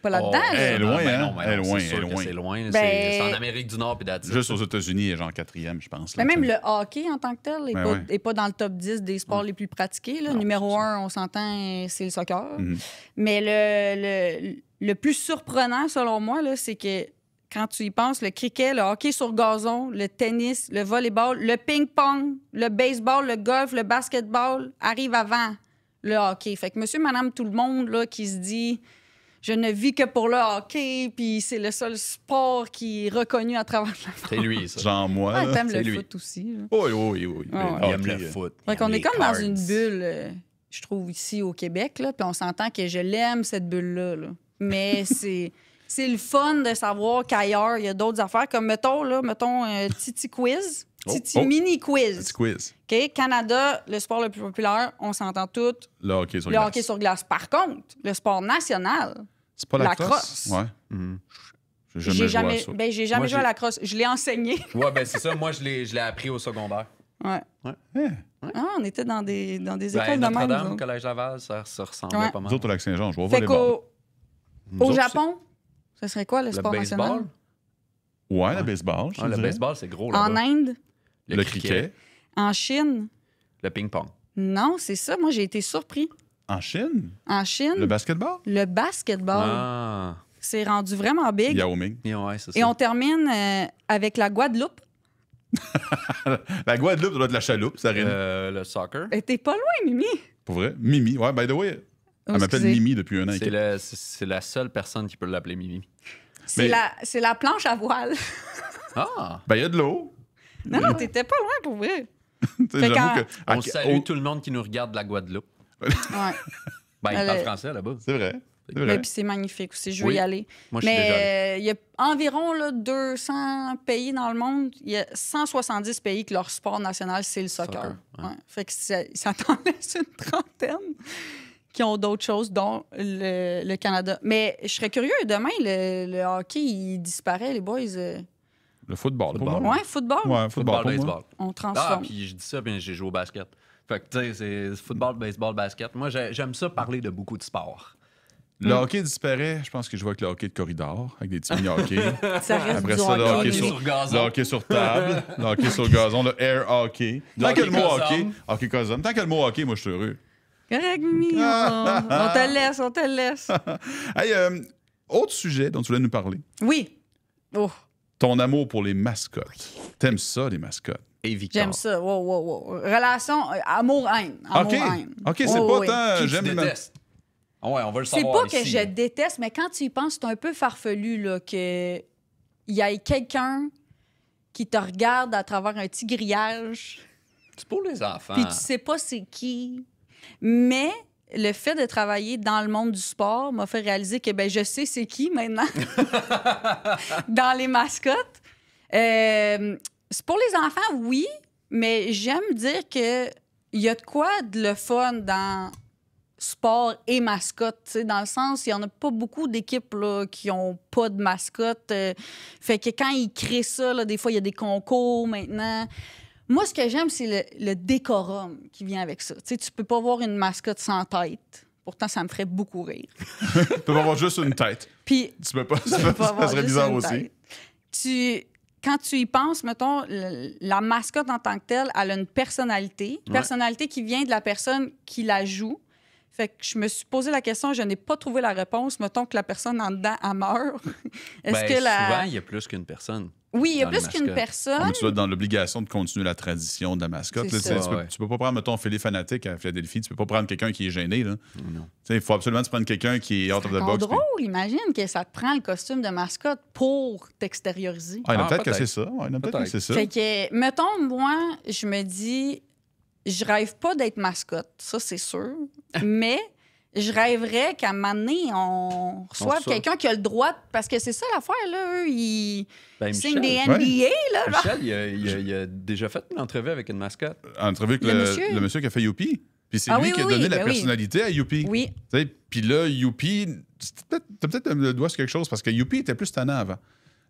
pas là-dedans. Oh, là. elle est loin, ben hein? non, ben Elle est non, loin, c'est sûr elle est que loin. C'est loin. là. Ben- C'est en Amérique du Nord, puis that's it. Juste aux États-Unis, il est genre 4e, je pense. là, Mais même tu sais. le hockey en tant que tel n'est Ben pas, ouais. est pas dans le top 10 des sports les plus pratiqués. Là. Non, Numéro c'est ça. 1, on s'entend, c'est le soccer. Mhm. Mais le plus surprenant, selon moi, là, c'est que quand tu y penses, le cricket, le hockey sur gazon, le tennis, le volleyball, le ping-pong, le baseball, le golf, le basketball arrivent avant le hockey. Fait que monsieur, madame, tout le monde là, qui se dit « Je ne vis que pour le hockey, puis c'est le seul sport qui est reconnu à travers le monde. C'est lui, ça. Genre moi. » Ouais, là. t'aimes c'est le lui. foot aussi. Là. Oui. Ah, Il Mais aime hockey, le foot. Fait qu'on il est aime comme les dans cards. une bulle, je trouve, ici au Québec, là, puis on s'entend que je l'aime, cette bulle-là. Là. Mais c'est le fun de savoir qu'ailleurs, il y a d'autres affaires, comme mettons Titi Quiz, Titi Oh. Mini Quiz. Petit quiz. OK? Canada, le sport le plus populaire, on s'entend tout, Le hockey sur le glace. hockey sur glace. Par contre, le sport national, C'est pas la la crosse? crosse. Ouais. Mhm. J'ai jamais joué à ça. j'ai jamais Moi, joué à j'ai- la crosse. Je l'ai enseigné. Ouais, ben c'est ça. Moi, je l'ai appris au secondaire. Ouais. Eh, Ah, on était dans des écoles Ben, de même. nous Notre-Dame, autres. Collège Laval, ça ressemblait Ouais. pas mal. Nous autres, au Lac-Saint-Jean, on joue au Fait volleyball. Nous au autres, Japon, ce serait quoi le Le sport national? baseball. Ouais, le baseball, je Ah, le dirais. baseball, c'est gros En là-bas. Inde, Le cricket. en Chine. Le ping-pong. Non, c'est ça. Moi, j'ai été surpris. En Chine. En Chine, Le basketball. le basketball, Ah. c'est rendu vraiment big. Yao Ming. Ouais, c'est ça. Et on termine avec la Guadeloupe. La Guadeloupe, ça doit être la chaloupe, ça rime. Le soccer. T'es pas loin, Mimi. Pour vrai. Mimi. Ouais, by the way, Oh, elle m'appelle excusez. Mimi depuis un an. C'est la seule personne qui peut l'appeler Mimi. C'est Mais- c'est la planche à voile. Ah! Ben, il y a de l'eau. Non, t'étais pas loin pour vrai. Tu sais, Fait j'avoue qu'en- que. On à- salue oh, tout le monde qui nous regarde de la Guadeloupe. Ouais. Ben, ils Elle parlent est- français là-bas. C'est vrai. C'est Mais vrai. puis c'est magnifique aussi. Je veux Oui. y aller. Moi, je suis déjà allé. Mais il y a environ là, 200 pays dans le monde. Il y a 170 pays que leur sport national, c'est le soccer. Soccer, ouais. Ouais. Fait que ça t'en laisse une trentaine qui ont d'autres choses, dont le Canada. Mais je serais curieux, demain, le hockey, il disparaît, les boys. Le football. pour Football. moi. Ouais, football, Ouais, football. Football, pour moi. baseball. on Ah, transforme. puis je dis ça, puis j'ai joué au basket. Fait que, tu sais, c'est football, baseball, basket. Moi, j'aime ça parler de beaucoup de sports. Le hockey disparaît. Je pense que je vois avec le hockey de corridor, avec des petits mini-hockey. Ça reste Après du ça, le hockey. hockey Hockey sur, sur gazon. le hockey sur table, le hockey sur gazon, le air hockey. Tant que hockey le mot cosum. hockey, hockey cosum. Tant que le mot hockey, moi, je suis heureux. Correct, Mimi, on te laisse. Hey, autre sujet dont tu voulais nous parler. Oui. Oh, Ton amour pour les mascottes. T'aimes ça, les mascottes? Et Victor. j'aime ça. Wow, wow, wow. Relation, amour-haine. Amour-haine. OK, c'est Oh, pas oui. tant... Qui tu j'aime les détestes? Ah ouais, on va le C'est savoir pas que ici, je là. déteste, mais quand tu y penses, c'est un peu farfelu là, que il y ait quelqu'un qui te regarde à travers un petit grillage, C'est pour les enfants. puis tu sais pas c'est qui. Mais le fait de travailler dans le monde du sport m'a fait réaliser que ben, je sais c'est qui maintenant dans les mascottes. C'est pour les enfants, oui, mais j'aime dire que il y a de quoi de le fun dans sport et mascotte, tu sais, dans le sens, il y en a pas beaucoup d'équipes là, qui ont pas de mascotte. Fait que quand ils créent ça, là, des fois, il y a des concours maintenant. Moi, ce que j'aime, c'est le décorum qui vient avec ça. Tu sais, tu peux pas voir une mascotte sans tête. Pourtant, ça me ferait beaucoup rire. Tu peux avoir juste une tête. Puis, Tu peux pas... tu peux pas ça avoir serait juste bizarre une aussi. tête. Quand tu y penses, mettons, la mascotte en tant que telle, elle a une personnalité. Ouais. Personnalité qui vient de la personne qui la joue. Fait que je me suis posé la question, je n'ai pas trouvé la réponse. Mettons que la personne en dedans, elle meurt. Est-ce Ben, que la... souvent, il y a plus qu'une personne. Oui, il y a dans les plus qu'une mascottes. personne. Mais tu dois être dans l'obligation de continuer la tradition de la mascotte. C'est Là, ça. tu sais, Ouais. tu peux pas prendre, mettons, Philly Fanatic à Philadelphie. Tu peux pas prendre quelqu'un qui est gêné. Là. Non. Il faut absolument se prendre quelqu'un qui est out of the Encore box. drôle, imagine que ça te prend le costume de mascotte pour t'extérioriser. Ah, il y en a Ah, peut-être que peut-être. c'est ça. Ouais, il y en a peut-être que Peut-être. c'est ça. Fait que, mettons, moi, je me dis, je rêve pas d'être mascotte, ça, c'est sûr. Mais je rêverais qu'à un moment donné, on reçoive reçoit. quelqu'un qui a le droit, parce que c'est ça l'affaire, là, eux, ils Ben, signent Michel, des NDA, là. genre. Michel, il a déjà fait une entrevue avec une mascotte. En entrevue avec Le monsieur? le monsieur qui a fait Youpi. Puis c'est Ah lui oui, qui a oui, donné oui, la ben oui. personnalité à Youpi. Oui, Tu sais, puis là, Youpi, t'as peut-être le doigt sur quelque chose parce que Youpi était plus tannant avant.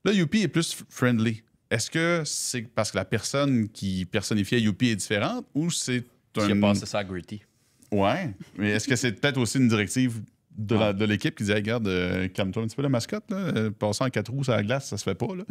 Là, Youpi est plus friendly. Est-ce que c'est parce que la personne qui personnifiait Youpi est différente ou c'est Qui a un... passé ça à Gritty. Ouais, mais est-ce que c'est peut-être aussi une directive de l'équipe qui dit hey, regarde, calme-toi un petit peu la mascotte, là. Passant en 4 roues sur la glace, ça se fait pas. Là.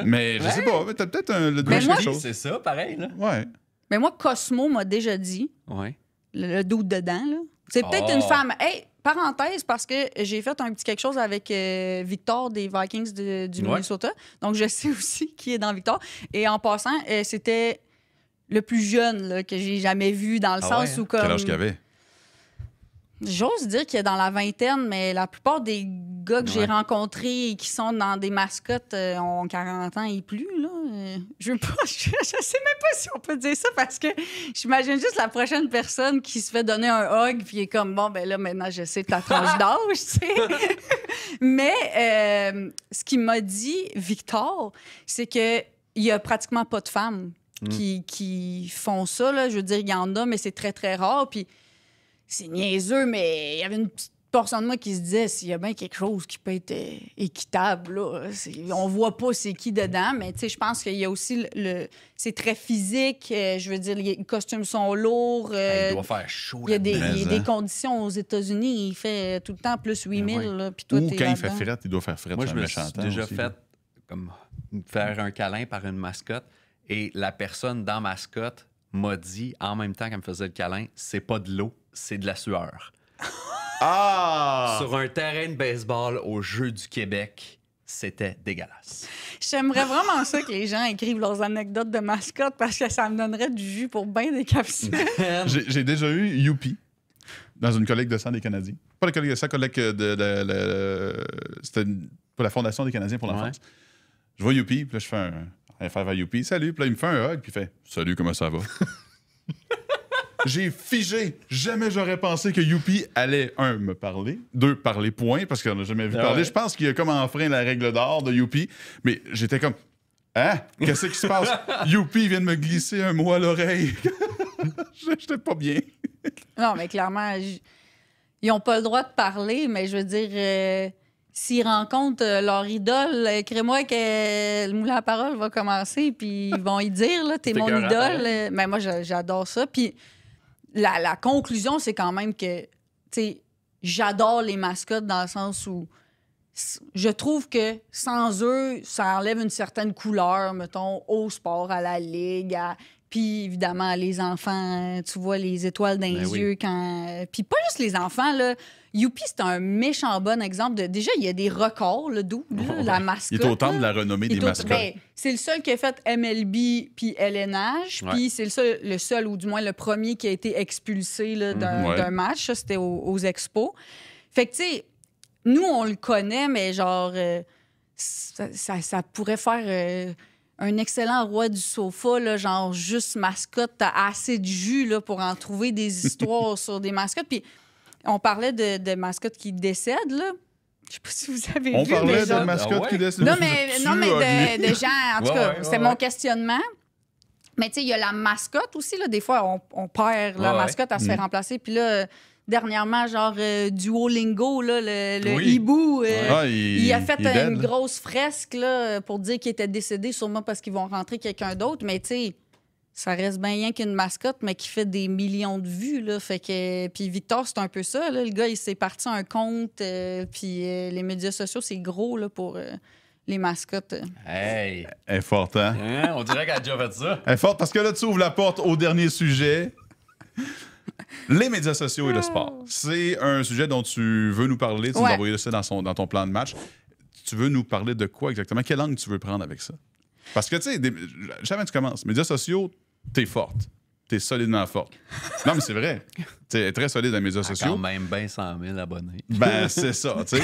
Mais je sais pas, t'as peut-être le doigt Mais sur moi, quelque chose. C'est ça, pareil, là. Ouais. mais moi, Cosmo m'a déjà dit, Ouais. le doute dedans, là. C'est peut-être Oh. une femme. Hey, parenthèse, parce que j'ai fait un petit quelque chose avec Victor des Vikings du Minnesota. Donc, je sais aussi qui est dans Victor. Et en passant, c'était le plus jeune là, que j'ai jamais vu, dans le sens où... comme Quel âge qu'il avait? J'ose dire qu'il est dans la vingtaine, mais la plupart des gars que j'ai rencontrés et qui sont dans des mascottes ont 40 ans et plus. Là. Je sais même pas si on peut dire ça, parce que j'imagine juste la prochaine personne qui se fait donner un hug puis est comme, bon, ben là, maintenant, je sais ta tranche d'âge, tu sais. Mais ce qu'il m'a dit, Victor, c'est qu'il y a pratiquement pas de femmes qui font ça. Là. Je veux dire, il y en a, mais c'est très, très rare. Puis c'est niaiseux, mais il y avait une petite portion de moi qui se disait s'il y a bien quelque chose qui peut être équitable, là, on voit pas c'est qui dedans, mais tu sais, je pense qu'il y a aussi c'est très physique. Je veux dire, les costumes sont lourds. Il doit faire chaud. Il y a des conditions aux États-Unis. Il fait tout le temps plus 8000. Là, puis toi, Ou t'es quand il fait là-dedans. fret, il doit faire fret. Moi, je sur un me méchant suis temps déjà aussi, fait là. comme faire un câlin par une mascotte et la personne dans mascotte m'a dit, en même temps qu'elle me faisait le câlin, c'est pas de l'eau, c'est de la sueur. Ah! Sur un terrain de baseball au Jeux du Québec, c'était dégueulasse. J'aimerais vraiment ça que les gens écrivent leurs anecdotes de mascotte, parce que ça me donnerait du jus pour bien des capsules. J'ai déjà eu Youpi dans une collecte de sang des Canadiens. Pas la collecte de sang, collecte c'était pour la Fondation des Canadiens pour l'enfance. Je vois Youpi, puis là, je fais un faire à Youpi. Salut, puis là, il me fait un hug, puis il fait salut, comment ça va? J'ai figé. Jamais j'aurais pensé que Youpi allait, me parler, parler point, parce qu'on n'a jamais vu parler. Je pense qu'il a comme enfreint la règle d'or de Youpi, mais j'étais comme, hein? Qu'est-ce qui se passe? Youpi vient de me glisser un mot à l'oreille. J'étais pas bien. Non, mais clairement, ils n'ont pas le droit de parler, mais je veux dire, s'ils rencontrent leur idole, écris-moi que le moulin à parole va commencer, puis ils vont y dire, là, t'es mon écœurant, idole. Mais moi, j'adore ça. Puis la conclusion, c'est quand même que, tu sais, j'adore les mascottes dans le sens où je trouve que sans eux, ça enlève une certaine couleur, mettons, au sport, à la ligue, puis évidemment, les enfants, tu vois les étoiles dans les yeux quand... Puis pas juste les enfants, là. Youpi, c'est un méchant bon exemple de... Déjà, il y a des records, le d'où, la mascotte. Il est au temple de la renommée des mascottes. Ben, c'est le seul qui a fait MLB puis LNH, puis c'est le seul, ou du moins le premier qui a été expulsé là, d'un match. Ça, c'était aux Expos. Fait que, tu sais, nous, on le connaît, mais genre, ça pourrait faire... un excellent roi du sofa, là, genre juste mascotte, t'as assez de jus là, pour en trouver des histoires sur des mascottes. Puis on parlait de mascottes qui décèdent, là. Je sais pas si vous avez vu. On parlait genre... de mascottes qui décèdent. Non, mais de gens, en tout cas, c'était mon questionnement. Mais tu sais, il y a la mascotte aussi, là. Des fois, on perd la mascotte, elle se fait remplacer. Puis là... Dernièrement, genre Duolingo, là, le hibou, il a fait une grosse fresque là, pour dire qu'il était décédé, sûrement parce qu'ils vont rentrer quelqu'un d'autre. Mais tu sais, ça reste bien rien qu'une mascotte, mais qui fait des millions de vues. Là, fait que, puis Victor, c'est un peu ça. Là, le gars, il s'est parti un compte. Puis les médias sociaux, c'est gros là, pour les mascottes. Hey! Elle est forte, hein? On dirait qu'elle a déjà fait ça. Elle est forte parce que là, tu ouvres la porte au dernier sujet. Les médias sociaux et le sport. C'est un sujet dont tu veux nous parler. Tu nous as envoyé ça dans ton plan de match. Tu veux nous parler de quoi exactement? Quel angle tu veux prendre avec ça? Parce que, tu sais, jamais tu commences. Médias sociaux, t'es forte. T'es solidement forte. Non, mais c'est vrai. T'es très solide dans les médias sociaux. Quand même bien 100 000 abonnés. Ben, c'est ça, tu sais.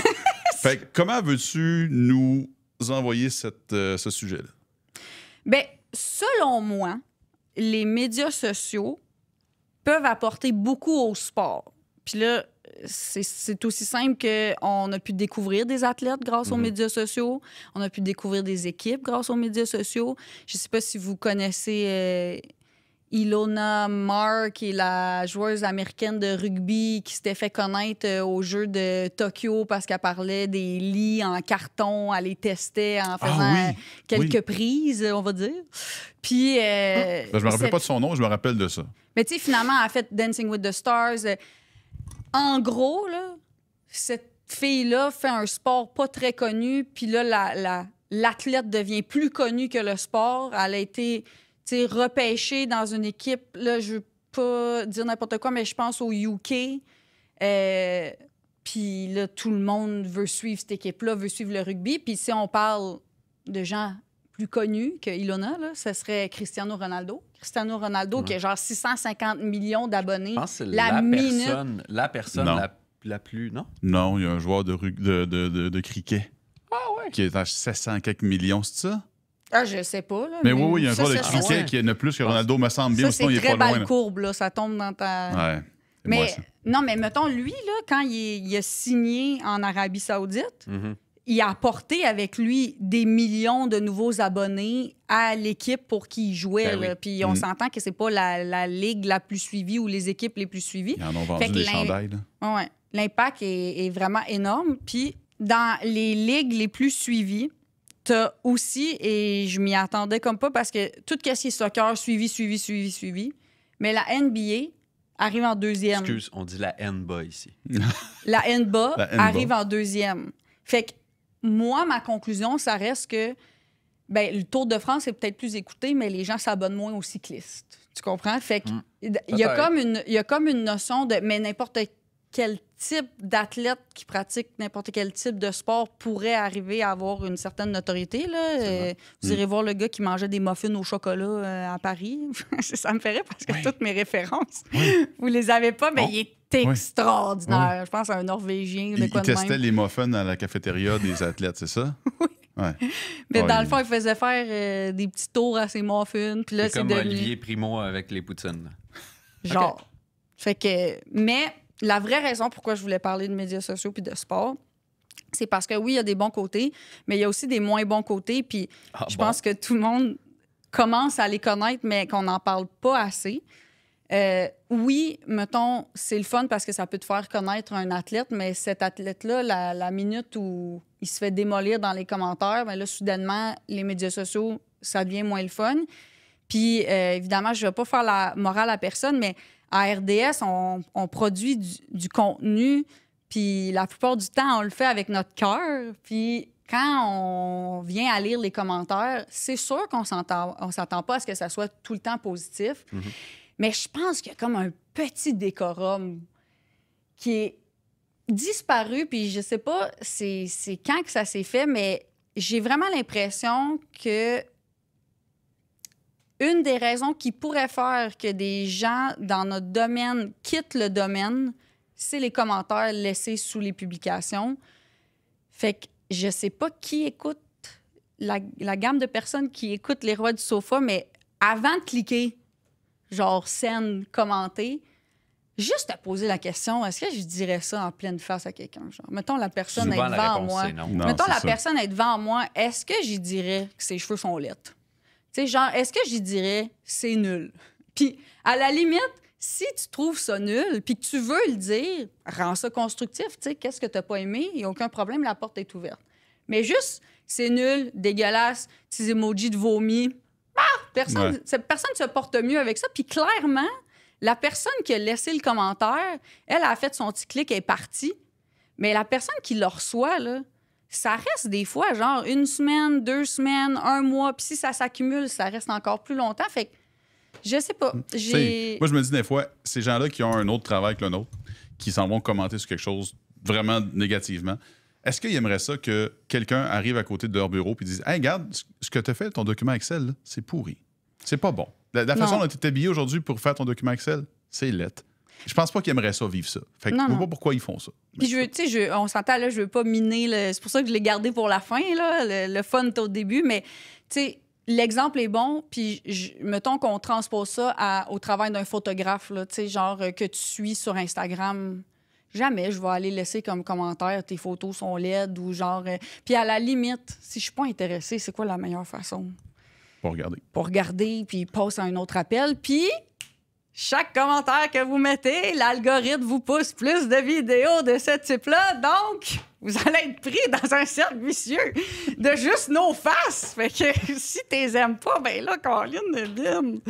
Fait que comment veux-tu nous envoyer ce sujet-là? Bien, selon moi, les médias sociaux peuvent apporter beaucoup au sport. Puis là, c'est aussi simple qu'on a pu découvrir des athlètes grâce aux médias sociaux. On a pu découvrir des équipes grâce aux médias sociaux. Je ne sais pas si vous connaissez Ilona Marr, qui est la joueuse américaine de rugby qui s'était fait connaître aux Jeux de Tokyo parce qu'elle parlait des lits en carton, elle les testait en faisant quelques prises, on va dire. Puis... je me rappelle pas de son nom, je me rappelle de ça. Mais tu sais, finalement, elle a fait Dancing with the Stars. En gros, là, cette fille-là fait un sport pas très connu, puis là, l'athlète devient plus connue que le sport. Elle a été... repêché dans une équipe, là, je veux pas dire n'importe quoi, mais je pense au UK. Puis là, tout le monde veut suivre cette équipe-là, veut suivre le rugby. Puis si on parle de gens plus connus que Ilona, là, ce serait Cristiano Ronaldo. Cristiano Ronaldo, qui a genre 650 millions d'abonnés. Je pense que c'est minute. la personne Non. la plus... Non? Non, il y a un joueur de cricket Ah ouais. qui est à 700 quelques millions, c'est ça? Ah, je sais pas. Là, Mais oui, il y a un ça, joueur de ça, cricket ouais. qui en a plus que Ronaldo, me semble bien. Ça, Sinon, c'est il est très pas loin. balle là. courbe, là. Ça tombe dans ta... Ouais. C'est Mais moi, ça. non, mais mettons, lui, là, quand il a signé en Arabie Saoudite, Mhm. il a apporté avec lui des millions de nouveaux abonnés à l'équipe pour qui il jouait. Ben oui. là. Puis on s'entend que c'est pas la ligue la plus suivie ou les équipes les plus suivies. Ils en ont Fait vendu que des chandails. Là. Ouais. L'impact est vraiment énorme. Puis dans les ligues les plus suivies, t'as aussi, et je m'y attendais comme pas parce que tout ce qui est soccer, suivi. Mais la NBA arrive en deuxième. Excuse, on dit la NBA ici. La NBA La NBA. arrive en deuxième. Fait que moi, ma conclusion, ça reste que ben, le Tour de France est peut-être plus écouté, mais les gens s'abonnent moins aux cyclistes. Tu comprends? Fait que il y a Peut-être. comme une notion de... Mais n'importe quel type d'athlète qui pratique n'importe quel type de sport pourrait arriver à avoir une certaine notoriété. Là. Vous irez voir le gars qui mangeait des muffins au chocolat à Paris. Ça me ferait parce que toutes mes références, vous les avez pas, mais Oh. il est extraordinaire. Je pense à un Norvégien. De Il quoi de testait même. les muffins à la cafétéria des athlètes, c'est ça? Oui. Ouais. Mais Oh, dans il- le fond, il faisait faire des petits tours à ses muffins. Puis là, C'est c'est comme devenu... Olivier Primo avec les poutines. Genre. Fait que... Mais la vraie raison pourquoi je voulais parler de médias sociaux puis de sport, c'est parce que oui, il y a des bons côtés, mais il y a aussi des moins bons côtés. Puis je pense que tout le monde commence à les connaître, mais qu'on n'en parle pas assez. Oui, mettons, c'est le fun parce que ça peut te faire connaître un athlète, mais cet athlète-là, la minute où il se fait démolir dans les commentaires, bien là, soudainement, les médias sociaux, ça devient moins le fun. Puis, évidemment, je ne vais pas faire la morale à personne, mais à RDS, on produit du contenu, puis la plupart du temps, on le fait avec notre cœur. Puis, quand on vient à lire les commentaires, c'est sûr qu'on s'attend pas à ce que ça soit tout le temps positif. Mais je pense qu'il y a comme un petit décorum qui est disparu, puis je sais pas c'est quand que ça s'est fait, mais j'ai vraiment l'impression que une des raisons qui pourrait faire que des gens dans notre domaine quittent le domaine, c'est les commentaires laissés sous les publications. Fait que je sais pas qui écoute, la gamme de personnes qui écoutent Les Rois du Sofa, mais avant de cliquer, genre scène, commenter, juste à poser la question, est-ce que je dirais ça en pleine face à quelqu'un? Genre, mettons la personne Souvent, est la devant réponse, moi. c'est non. Non, Mettons c'est la ça. personne est devant moi, est-ce que j'y dirais que ses cheveux sont laids? Tu sais, genre, est-ce que j'y dirais c'est nul? Puis, à la limite, si tu trouves ça nul, puis que tu veux le dire, rends ça constructif. Tu sais, qu'est-ce que t'as pas aimé? Il n'y a aucun problème, la porte est ouverte. Mais juste, c'est nul, dégueulasse, petits emojis de vomi. Personne se porte mieux avec ça. Puis clairement, la personne qui a laissé le commentaire, elle a fait son petit clic et est partie. Mais la personne qui le reçoit, là, ça reste des fois genre 1 semaine, 2 semaines, 1 mois. Puis si ça s'accumule, ça reste encore plus longtemps. Fait que je sais pas. T'sais, moi, je me dis des fois, ces gens-là qui ont un autre travail que le nôtre, qui s'en vont commenter sur quelque chose vraiment négativement, est-ce qu'ils aimeraient ça que quelqu'un arrive à côté de leur bureau et dise « Hey, regarde, ce que tu as fait, ton document Excel, là, c'est pourri. C'est pas bon. La façon dont tu es habillé aujourd'hui pour faire ton document Excel, c'est lettre. » Je pense pas qu'ils aimeraient ça, vivre ça. Fait que je vois pas pourquoi ils font ça. Puis on s'entend, là, je veux pas miner c'est pour ça que je l'ai gardé pour la fin, là. Le fun est au début, mais tu sais, l'exemple est bon, puis mettons qu'on transpose ça au travail d'un photographe, là, tu sais, genre que tu suis sur Instagram. Jamais je vais aller laisser comme commentaire tes photos sont laides ou genre. Puis à la limite, si je suis pas intéressée, c'est quoi la meilleure façon? Pour regarder. Pour regarder, puis passe à un autre appel, puis chaque commentaire que vous mettez, l'algorithme vous pousse plus de vidéos de ce type-là. Donc, vous allez être pris dans un cercle vicieux de juste nos faces. Fait que si t'es aimes pas, ben là, Caroline Devine,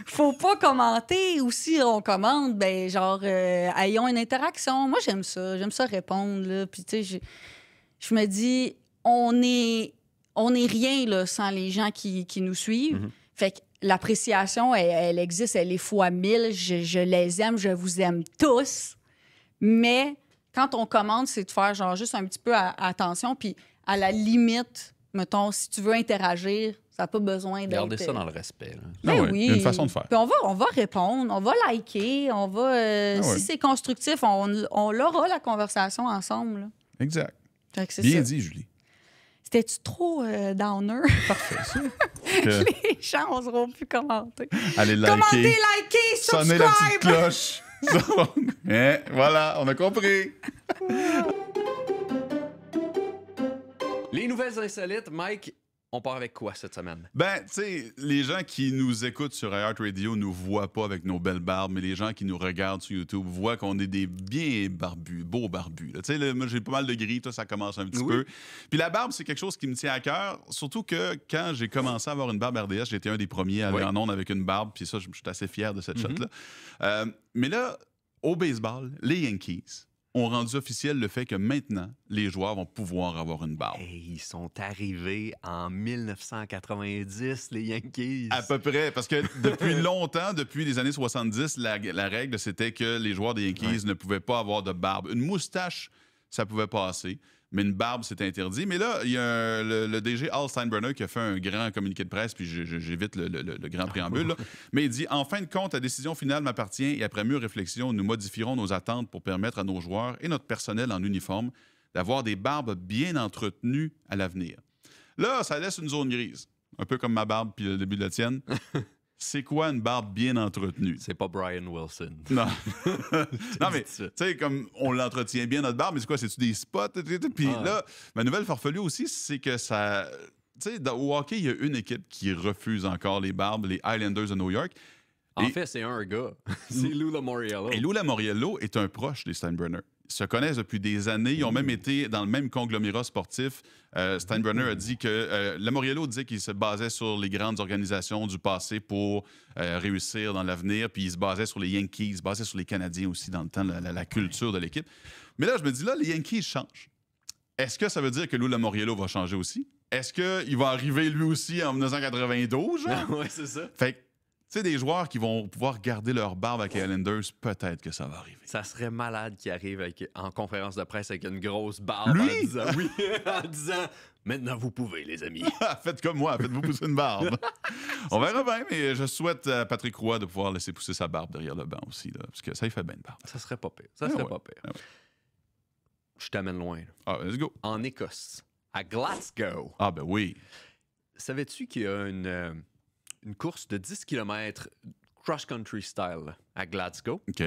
faut pas commenter. Ou si on commente, ben genre, ayons une interaction. Moi, j'aime ça répondre, là. Puis tu sais, je me dis, on est rien, là, sans les gens qui nous suivent. Fait que l'appréciation, elle existe, elle est fois 1000. Je les aime, je vous aime tous. Mais quand on commande, c'est de faire genre juste un petit peu attention. Puis à la limite, mettons, si tu veux interagir, ça n'a pas besoin d'être... Gardez ça dans le respect. Là. Ben ouais, oui. il y a une façon de faire. Puis on va répondre, on va liker, on va... ouais. Si c'est constructif, on l'aura, la conversation ensemble. Là. Exact. Fait que c'est Bien ça. dit, Julie. C'était-tu trop downer? Parfait, ça. Les gens n'oseront plus commenter. Allez liker. Commentez, likez, Sonnez la petite subscribe! cloche. Voilà, on a compris. Les nouvelles insolites, Mike, on part avec quoi cette semaine? Ben, tu sais, les gens qui nous écoutent sur iHeartRadio nous voient pas avec nos belles barbes, mais les gens qui nous regardent sur YouTube voient qu'on est des bien barbus, beaux barbus. Tu sais, moi, j'ai pas mal de gris, toi, ça commence un petit peu. Puis la barbe, c'est quelque chose qui me tient à cœur, surtout que quand j'ai commencé à avoir une barbe RDS, j'étais un des premiers à aller en onde avec une barbe, puis ça, je suis assez fier de cette shot-là. Mais là, au baseball, les Yankees ont rendu officiel le fait que maintenant, les joueurs vont pouvoir avoir une barbe. Hey, ils sont arrivés en 1990, les Yankees. À peu près, parce que depuis longtemps, depuis les années 70, la règle, c'était que les joueurs des Yankees ne pouvaient pas avoir de barbe. Une moustache, ça pouvait passer, mais une barbe, c'était interdit. Mais là, il y a le DG Al Steinbrenner qui a fait un grand communiqué de presse, puis j'évite le grand préambule, là. Mais il dit « En fin de compte, la décision finale m'appartient et après mûre réflexion, nous modifierons nos attentes pour permettre à nos joueurs et notre personnel en uniforme d'avoir des barbes bien entretenues à l'avenir. » Là, ça laisse une zone grise, un peu comme ma barbe puis le début de la tienne. C'est quoi une barbe bien entretenue? C'est pas Brian Wilson. Non. Non, mais ça. tu sais, comme on l'entretient bien, notre barbe, mais c'est quoi? C'est-tu des spots? Puis là, ma nouvelle farfelue aussi, c'est que ça... Tu sais, au hockey, il y a une équipe qui refuse encore les barbes, les Islanders de New York. En fait, c'est un gars. C'est Lou Lamoriello. Et Lou Lamoriello est un proche des Steinbrenner. Ils se connaissent depuis des années. Ils ont même été dans le même conglomérat sportif. Steinbrenner a dit que... Lamoriello disait qu'il se basait sur les grandes organisations du passé pour réussir dans l'avenir. Puis il se basait sur les Yankees, il se basait sur les Canadiens aussi dans le temps, la culture de l'équipe. Mais là, je me dis, là, les Yankees changent. Est-ce que ça veut dire que Lou Lamoriello va changer aussi? Est-ce qu'il va arriver lui aussi en 1992, genre? Ouais, c'est ça. Fait que, tu sais, des joueurs qui vont pouvoir garder leur barbe avec les Islanders, peut-être que ça va arriver. Ça serait malade qu'il arrive en conférence de presse avec une grosse barbe Lui? en disant, oui, en disant « Maintenant, vous pouvez, les amis. Faites comme moi, faites-vous pousser une barbe. On verra bien, mais je souhaite à Patrick Roy de pouvoir laisser pousser sa barbe derrière le banc aussi, là, parce que ça, il fait bien une barbe. » Ça serait pas pire. Ça serait pas pire. Je t'amène loin. Là. Ah, let's go. En Écosse, à Glasgow. Ah, ben oui. Savais-tu qu'il y a une course de 10 km cross-country style à Glasgow? OK.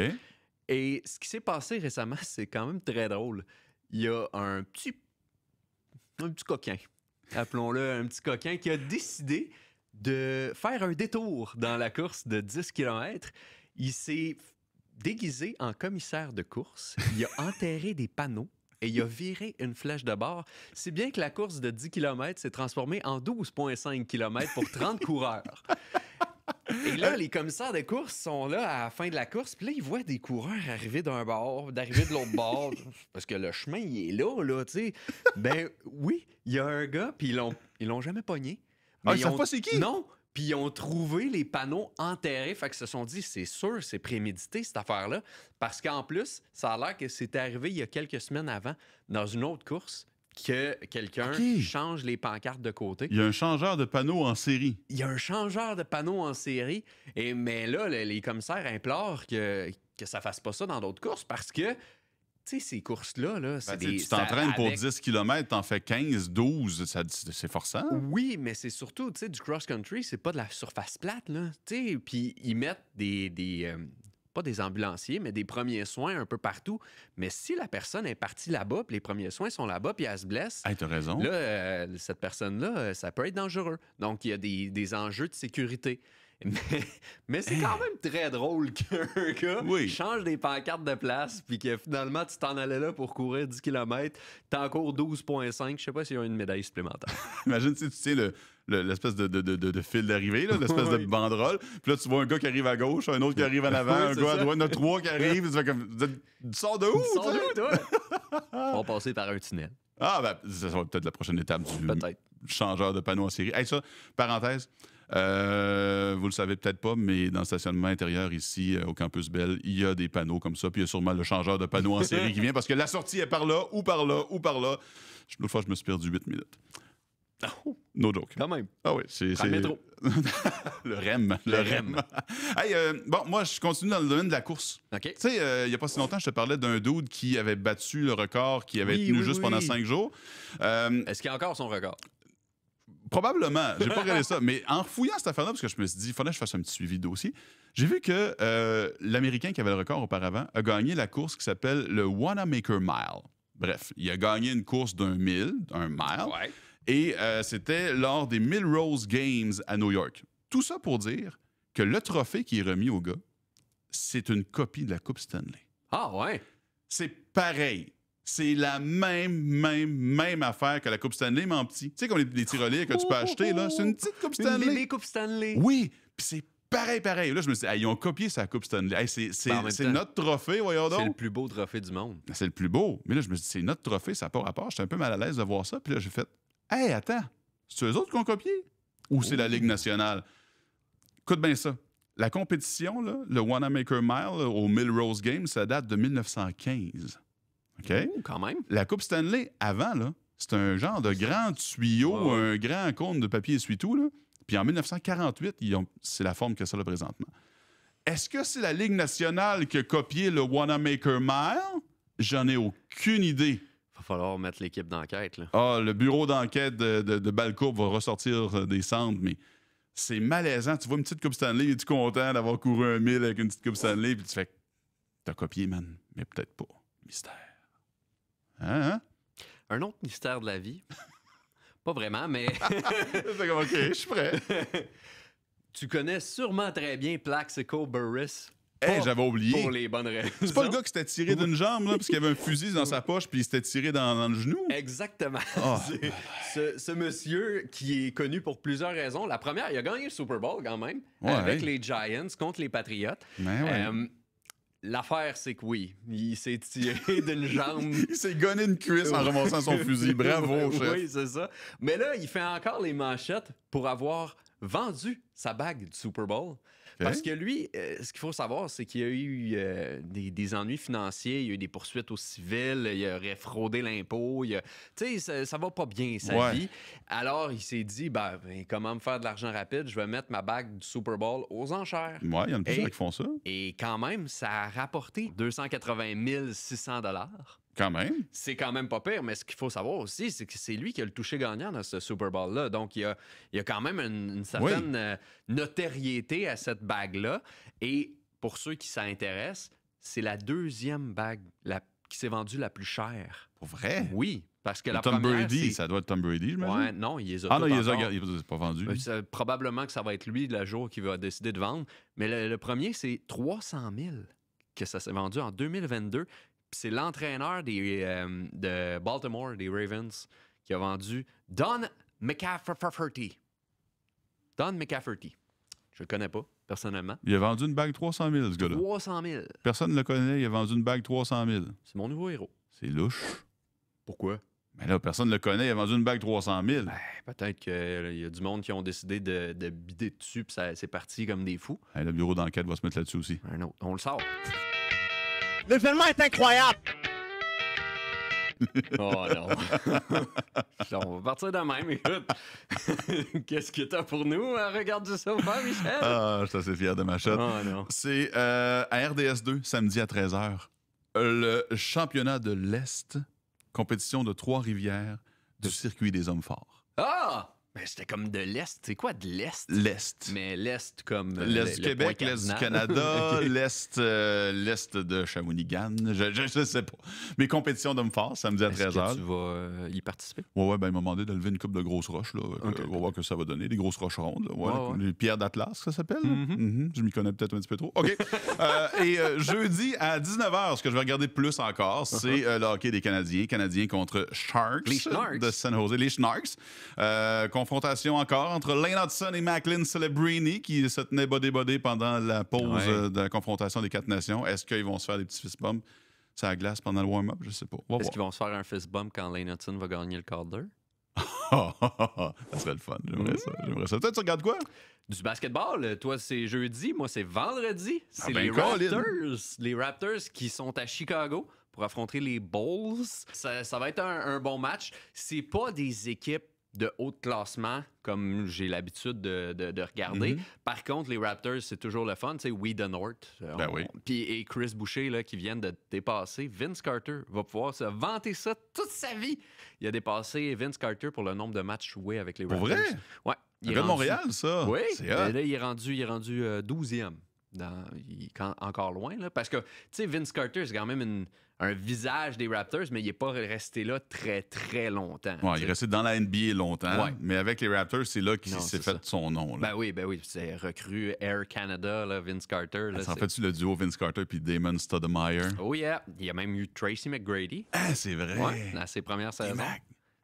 Et ce qui s'est passé récemment, c'est quand même très drôle. Il y a un petit coquin, appelons-le un petit coquin, qui a décidé de faire un détour dans la course de 10 km. Il s'est déguisé en commissaire de course. Il a enterré des panneaux et il a viré une flèche de bord. Si bien que la course de 10 km s'est transformée en 12,5 km pour 30 coureurs. Et là, les commissaires de course sont là à la fin de la course, puis là, ils voient des coureurs arriver d'un bord, d'arriver de l'autre bord, parce que le chemin, il est là, tu sais. Ben oui, il y a un gars, puis ils l'ont jamais pogné. Ah, ils savent pas c'est qui? Non, puis ils ont trouvé les panneaux enterrés, fait que se sont dit, c'est sûr, c'est prémédité, cette affaire-là, parce qu'en plus, ça a l'air que c'était arrivé il y a quelques semaines avant, dans une autre course, que quelqu'un change les pancartes de côté. Il y a un changeur de panneaux en série. Il y a un changeur de panneaux en série. Mais là, les commissaires implorent que ça fasse pas ça dans d'autres courses parce que, tu sais, ces courses-là, là, c'est Tu t'entraînes pour 10 km, t'en fais 15, 12, c'est forçant. Oui, mais c'est surtout, tu sais, du cross-country, c'est pas de la surface plate, là. Tu sais, puis ils mettent pas des ambulanciers, mais des premiers soins un peu partout. Mais si la personne est partie là-bas, puis les premiers soins sont là-bas, puis elle se blesse, Hey, t'as raison. là, cette personne-là, ça peut être dangereux. Donc, il y a des enjeux de sécurité. Mais c'est quand même très drôle qu'un gars change des pancartes de place, puis que finalement, tu t'en allais là pour courir 10 km, t'en cours 12,5. Je sais pas s'il y a une médaille supplémentaire. Imagine si tu tiens l'espèce de fil d'arrivée, là, l'espèce de banderole. Puis là, tu vois un gars qui arrive à gauche, un autre qui arrive en avant, un gars à droite, il y en a 3 qui arrivent. Tu fais comme, tu sors de où? Tu sors de où, toi? On va passer par un tunnel. Ah, ben, ça va peut-être la prochaine étape Peut-être. changeur de panneaux en série. Hey, ça, parenthèse, vous le savez peut-être pas, mais dans le stationnement intérieur ici, au Campus Bell, il y a des panneaux comme ça, puis il y a sûrement le changeur de panneaux en série qui vient parce que la sortie est par là, ou par là, ou par là. L'autre fois, je me suis perdu 8 minutes. Oh, No joke. quand même. Ah oui, c'est... Prends le métro. Le REM. Le REM. Hey, bon, moi, je continue dans le domaine de la course. OK. Tu sais, il n'y a pas si longtemps, je te parlais d'un dude qui avait battu le record, qui avait Oui, tenu oui, juste oui. pendant 5 jours. Est-ce qu'il y a encore son record? Probablement. J'ai pas regardé ça. Mais en fouillant cette affaire-là, parce que je me suis dit, il fallait que je fasse un petit suivi de dossier, j'ai vu que l'Américain qui avait le record auparavant a gagné la course qui s'appelle le Wanamaker Mile. Bref, il a gagné une course d'un mile. Ouais. Et c'était lors des Millrose Games à New York. Tout ça pour dire que le trophée qui est remis au gars, c'est une copie de la Coupe Stanley. Ah, ouais. C'est pareil. C'est la même affaire que la Coupe Stanley, mais en petit. Tu sais, comme les tirelires que tu peux acheter, là. C'est une petite Coupe Une Stanley. bébé Coupe Stanley. Oui, puis c'est pareil. Là, je me suis dit, hey, ils ont copié sa Coupe Stanley. Hey, Ben, en même c'est temps, notre trophée, voyons C'est le donc. plus beau trophée du monde. C'est le plus beau. Mais là, je me suis dit, c'est notre trophée, ça n'a pas rapport. J'étais un peu mal à l'aise de voir ça. Puis là, j'ai fait, hey, attends, c'est eux autres qui ont copié? Ou c'est la Ligue nationale? Écoute bien ça. La compétition, là, le Wanamaker Mile au Millrose Games, ça date de 1915. OK? Ouh, quand même. La Coupe Stanley, avant, là, c'est un genre de grand tuyau, Ouais. un grand cône de papier essuie-tout, là. Puis en 1948, c'est la forme que ça a présentement. Est-ce que c'est la Ligue nationale qui a copié le Wanamaker Mile? J'en ai aucune idée. Va falloir mettre l'équipe d'enquête, là. Ah, le bureau d'enquête de Balcourbe va ressortir des cendres, mais c'est malaisant. Tu vois une petite Coupe Stanley, es-tu content d'avoir couru un mille avec une petite Coupe Stanley? Puis tu fais, t'as copié, man, mais peut-être pas. Mystère. Hein? Un autre mystère de la vie. Pas vraiment, mais C'est comme, OK, je suis prêt. tu connais sûrement très bien Plaxico Burress. Hey, Pas j'avais oublié. Pour les bonnes raisons. C'est pas le gars qui s'était tiré d'une jambe, là, parce qu'il y avait un fusil dans sa poche, puis il s'était tiré dans le genou? Exactement. Oh. Ce monsieur qui est connu pour plusieurs raisons. La première, il a gagné le Super Bowl quand même, Ouais. avec les Giants contre les Patriots. Ben ouais. L'affaire, c'est que oui, il s'est tiré d'une jambe. Il s'est gonné une cuisse en ramassant son fusil. Bravo, chef. Oui, c'est ça. Mais là, il fait encore les manchettes pour avoir vendu sa bague du Super Bowl. Parce que lui, ce qu'il faut savoir, c'est qu'il y a eu des ennuis financiers, il y a eu des poursuites au civil, il aurait fraudé l'impôt, tu sais, ça va pas bien sa vie. Alors, il s'est dit, ben, comment me faire de l'argent rapide? Je vais mettre ma bague du Super Bowl aux enchères. Ouais, il y en a plusieurs qui font ça. Et quand même, ça a rapporté 280 600 $. Quand même. C'est quand même pas pire, mais ce qu'il faut savoir aussi, c'est que c'est lui qui a le touché gagnant dans ce Super Bowl-là. Donc, il y a quand même une certaine notoriété à cette bague-là. Et pour ceux qui s'intéressent, c'est la deuxième bague qui s'est vendue la plus chère. Pour vrai? Oui, parce que la Tom première, Brady, c'est... ça doit être Tom Brady, j'imagine? Ouais, non, il les a Ah non, toutes il les a encore. il les a pas vendus. Probablement que ça va être lui, le jour, qui va décider de vendre. Mais le premier, c'est 300 000 que ça s'est vendu en 2022. Puis c'est l'entraîneur de Baltimore, des Ravens, qui a vendu Don McCafferty. Don McCafferty. Je le connais pas, personnellement. Il a vendu une bague 300 000, ce gars-là. 300 000. Personne ne le connaît, il a vendu une bague 300 000. C'est mon nouveau héros. C'est louche. Pourquoi? Mais là, personne ne le connaît, il a vendu une bague 300 000. Ben, peut-être qu'il y a du monde qui ont décidé de bider dessus, puis c'est parti comme des fous. Hey, le bureau d'enquête va se mettre là-dessus aussi. Un autre, on le sort. L'événement est incroyable! Oh non. On va partir de même, écoute. Qu'est-ce que t'as pour nous? Regarde ça faire, Michel. Ah, je suis assez fier de ma shot. Oh non. C'est à RDS2, samedi à 13h. Le championnat de l'Est, compétition de Trois-Rivières du circuit des hommes forts. Ah! Ben, c'était comme de l'Est. C'est quoi de l'Est? L'Est. Mais l'Est comme... L'Est du le Québec, point l'Est du cardinal. Canada, Ok. l'Est de Shawinigan. Je sais pas. Mes compétitions d'hommes forts, samedi à Est-ce que 13h. tu vas y participer? Ouais, ben, il m'a demandé de lever une coupe de grosses roches. Là, Ok. on va voir que ça va donner. Des grosses roches rondes. Là, Ouais. Les pierres d'Atlas, ça s'appelle. là. Mhm. Mhm. Je m'y connais peut-être un petit peu trop. OK. Jeudi à 19h, ce que je vais regarder de plus encore, c'est le hockey des Canadiens. Canadiens contre Sharks. Les Sharks. De San Jose. Les Sharks. Confrontation encore entre Lane Hudson et Macklin Celebrini qui se tenaient body-body pendant la pause Ouais. de la confrontation des quatre nations. Est-ce qu'ils vont se faire des petits fist bumps sur la glace pendant le warm-up? Je sais pas. On va Est-ce voir. qu'ils vont se faire un fist bump quand Lane Hudson va gagner le quart d'heure? Ça serait le fun. J'aimerais ça. Toi, tu regardes quoi? Du basketball, toi, c'est jeudi, moi, c'est vendredi. C'est ben, les Colin. Raptors. Les Raptors qui sont à Chicago pour affronter les Bulls. Ça va être un bon match. C'est pas des équipes de haut classement comme j'ai l'habitude de regarder. Par contre, les Raptors, c'est toujours le fun. Tu sais, We the North. Oui. Puis et Chris Boucher, là, qui viennent de dépasser. Vince Carter va pouvoir se vanter ça toute sa vie. Il a dépassé Vince Carter pour le nombre de matchs joués avec les Raptors. Pour vrai? Ouais. Un gars de Montréal, ça. Oui, C'est mais hot. là, il est rendu 12e. Encore loin, là, parce que, tu sais, Vince Carter, c'est quand même un visage des Raptors, mais il n'est pas resté là très, très longtemps. Ouais, il est resté dans la NBA longtemps, Ouais. mais avec les Raptors, c'est là qu'il Non, s'est c'est fait ça. son nom. Là. Ben oui, c'est recru Air Canada, là, Vince Carter. Là, Ça en fait-tu le duo Vince Carter puis Damon Stoudemire? Oh yeah, il y a même eu Tracy McGrady Ah, c'est vrai. dans ses premières saisons. Mac.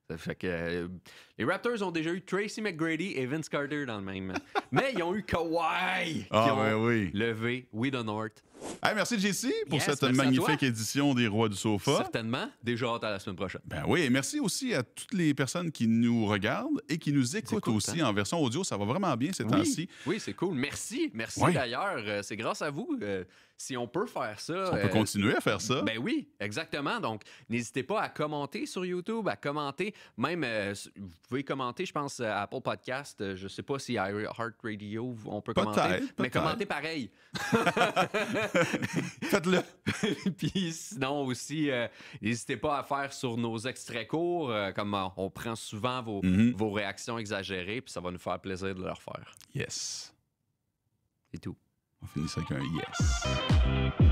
Ça fait que les Raptors ont déjà eu Tracy McGrady et Vince Carter dans le même. Mais ils ont eu Kawhi qui Ah, ont ben oui. levé We the North. Hey, merci, JC, pour Yes, cette merci à magnifique toi. édition des Rois du Sofa. Certainement. Déjà hâte à la semaine prochaine. Ben oui, et merci aussi à toutes les personnes qui nous regardent et qui nous écoutent écoutent, aussi hein. en version audio. Ça va vraiment bien ces temps-ci. Oui, c'est cool. Merci Ouais. d'ailleurs. C'est grâce à vous. Si on peut faire ça. On peut continuer à faire ça. Ben oui, exactement. Donc, n'hésitez pas à commenter sur YouTube, à commenter. Même, vous pouvez commenter, je pense, à Apple Podcast. Je sais pas si iHeartRadio, on peut commenter. Mais peut-être. commentez pareil. Faites-le. Puis sinon aussi, n'hésitez pas à faire sur nos extraits courts, comme on prend souvent vos réactions exagérées, puis ça va nous faire plaisir de le refaire. Yes. C'est tout. On finit ça avec un yes.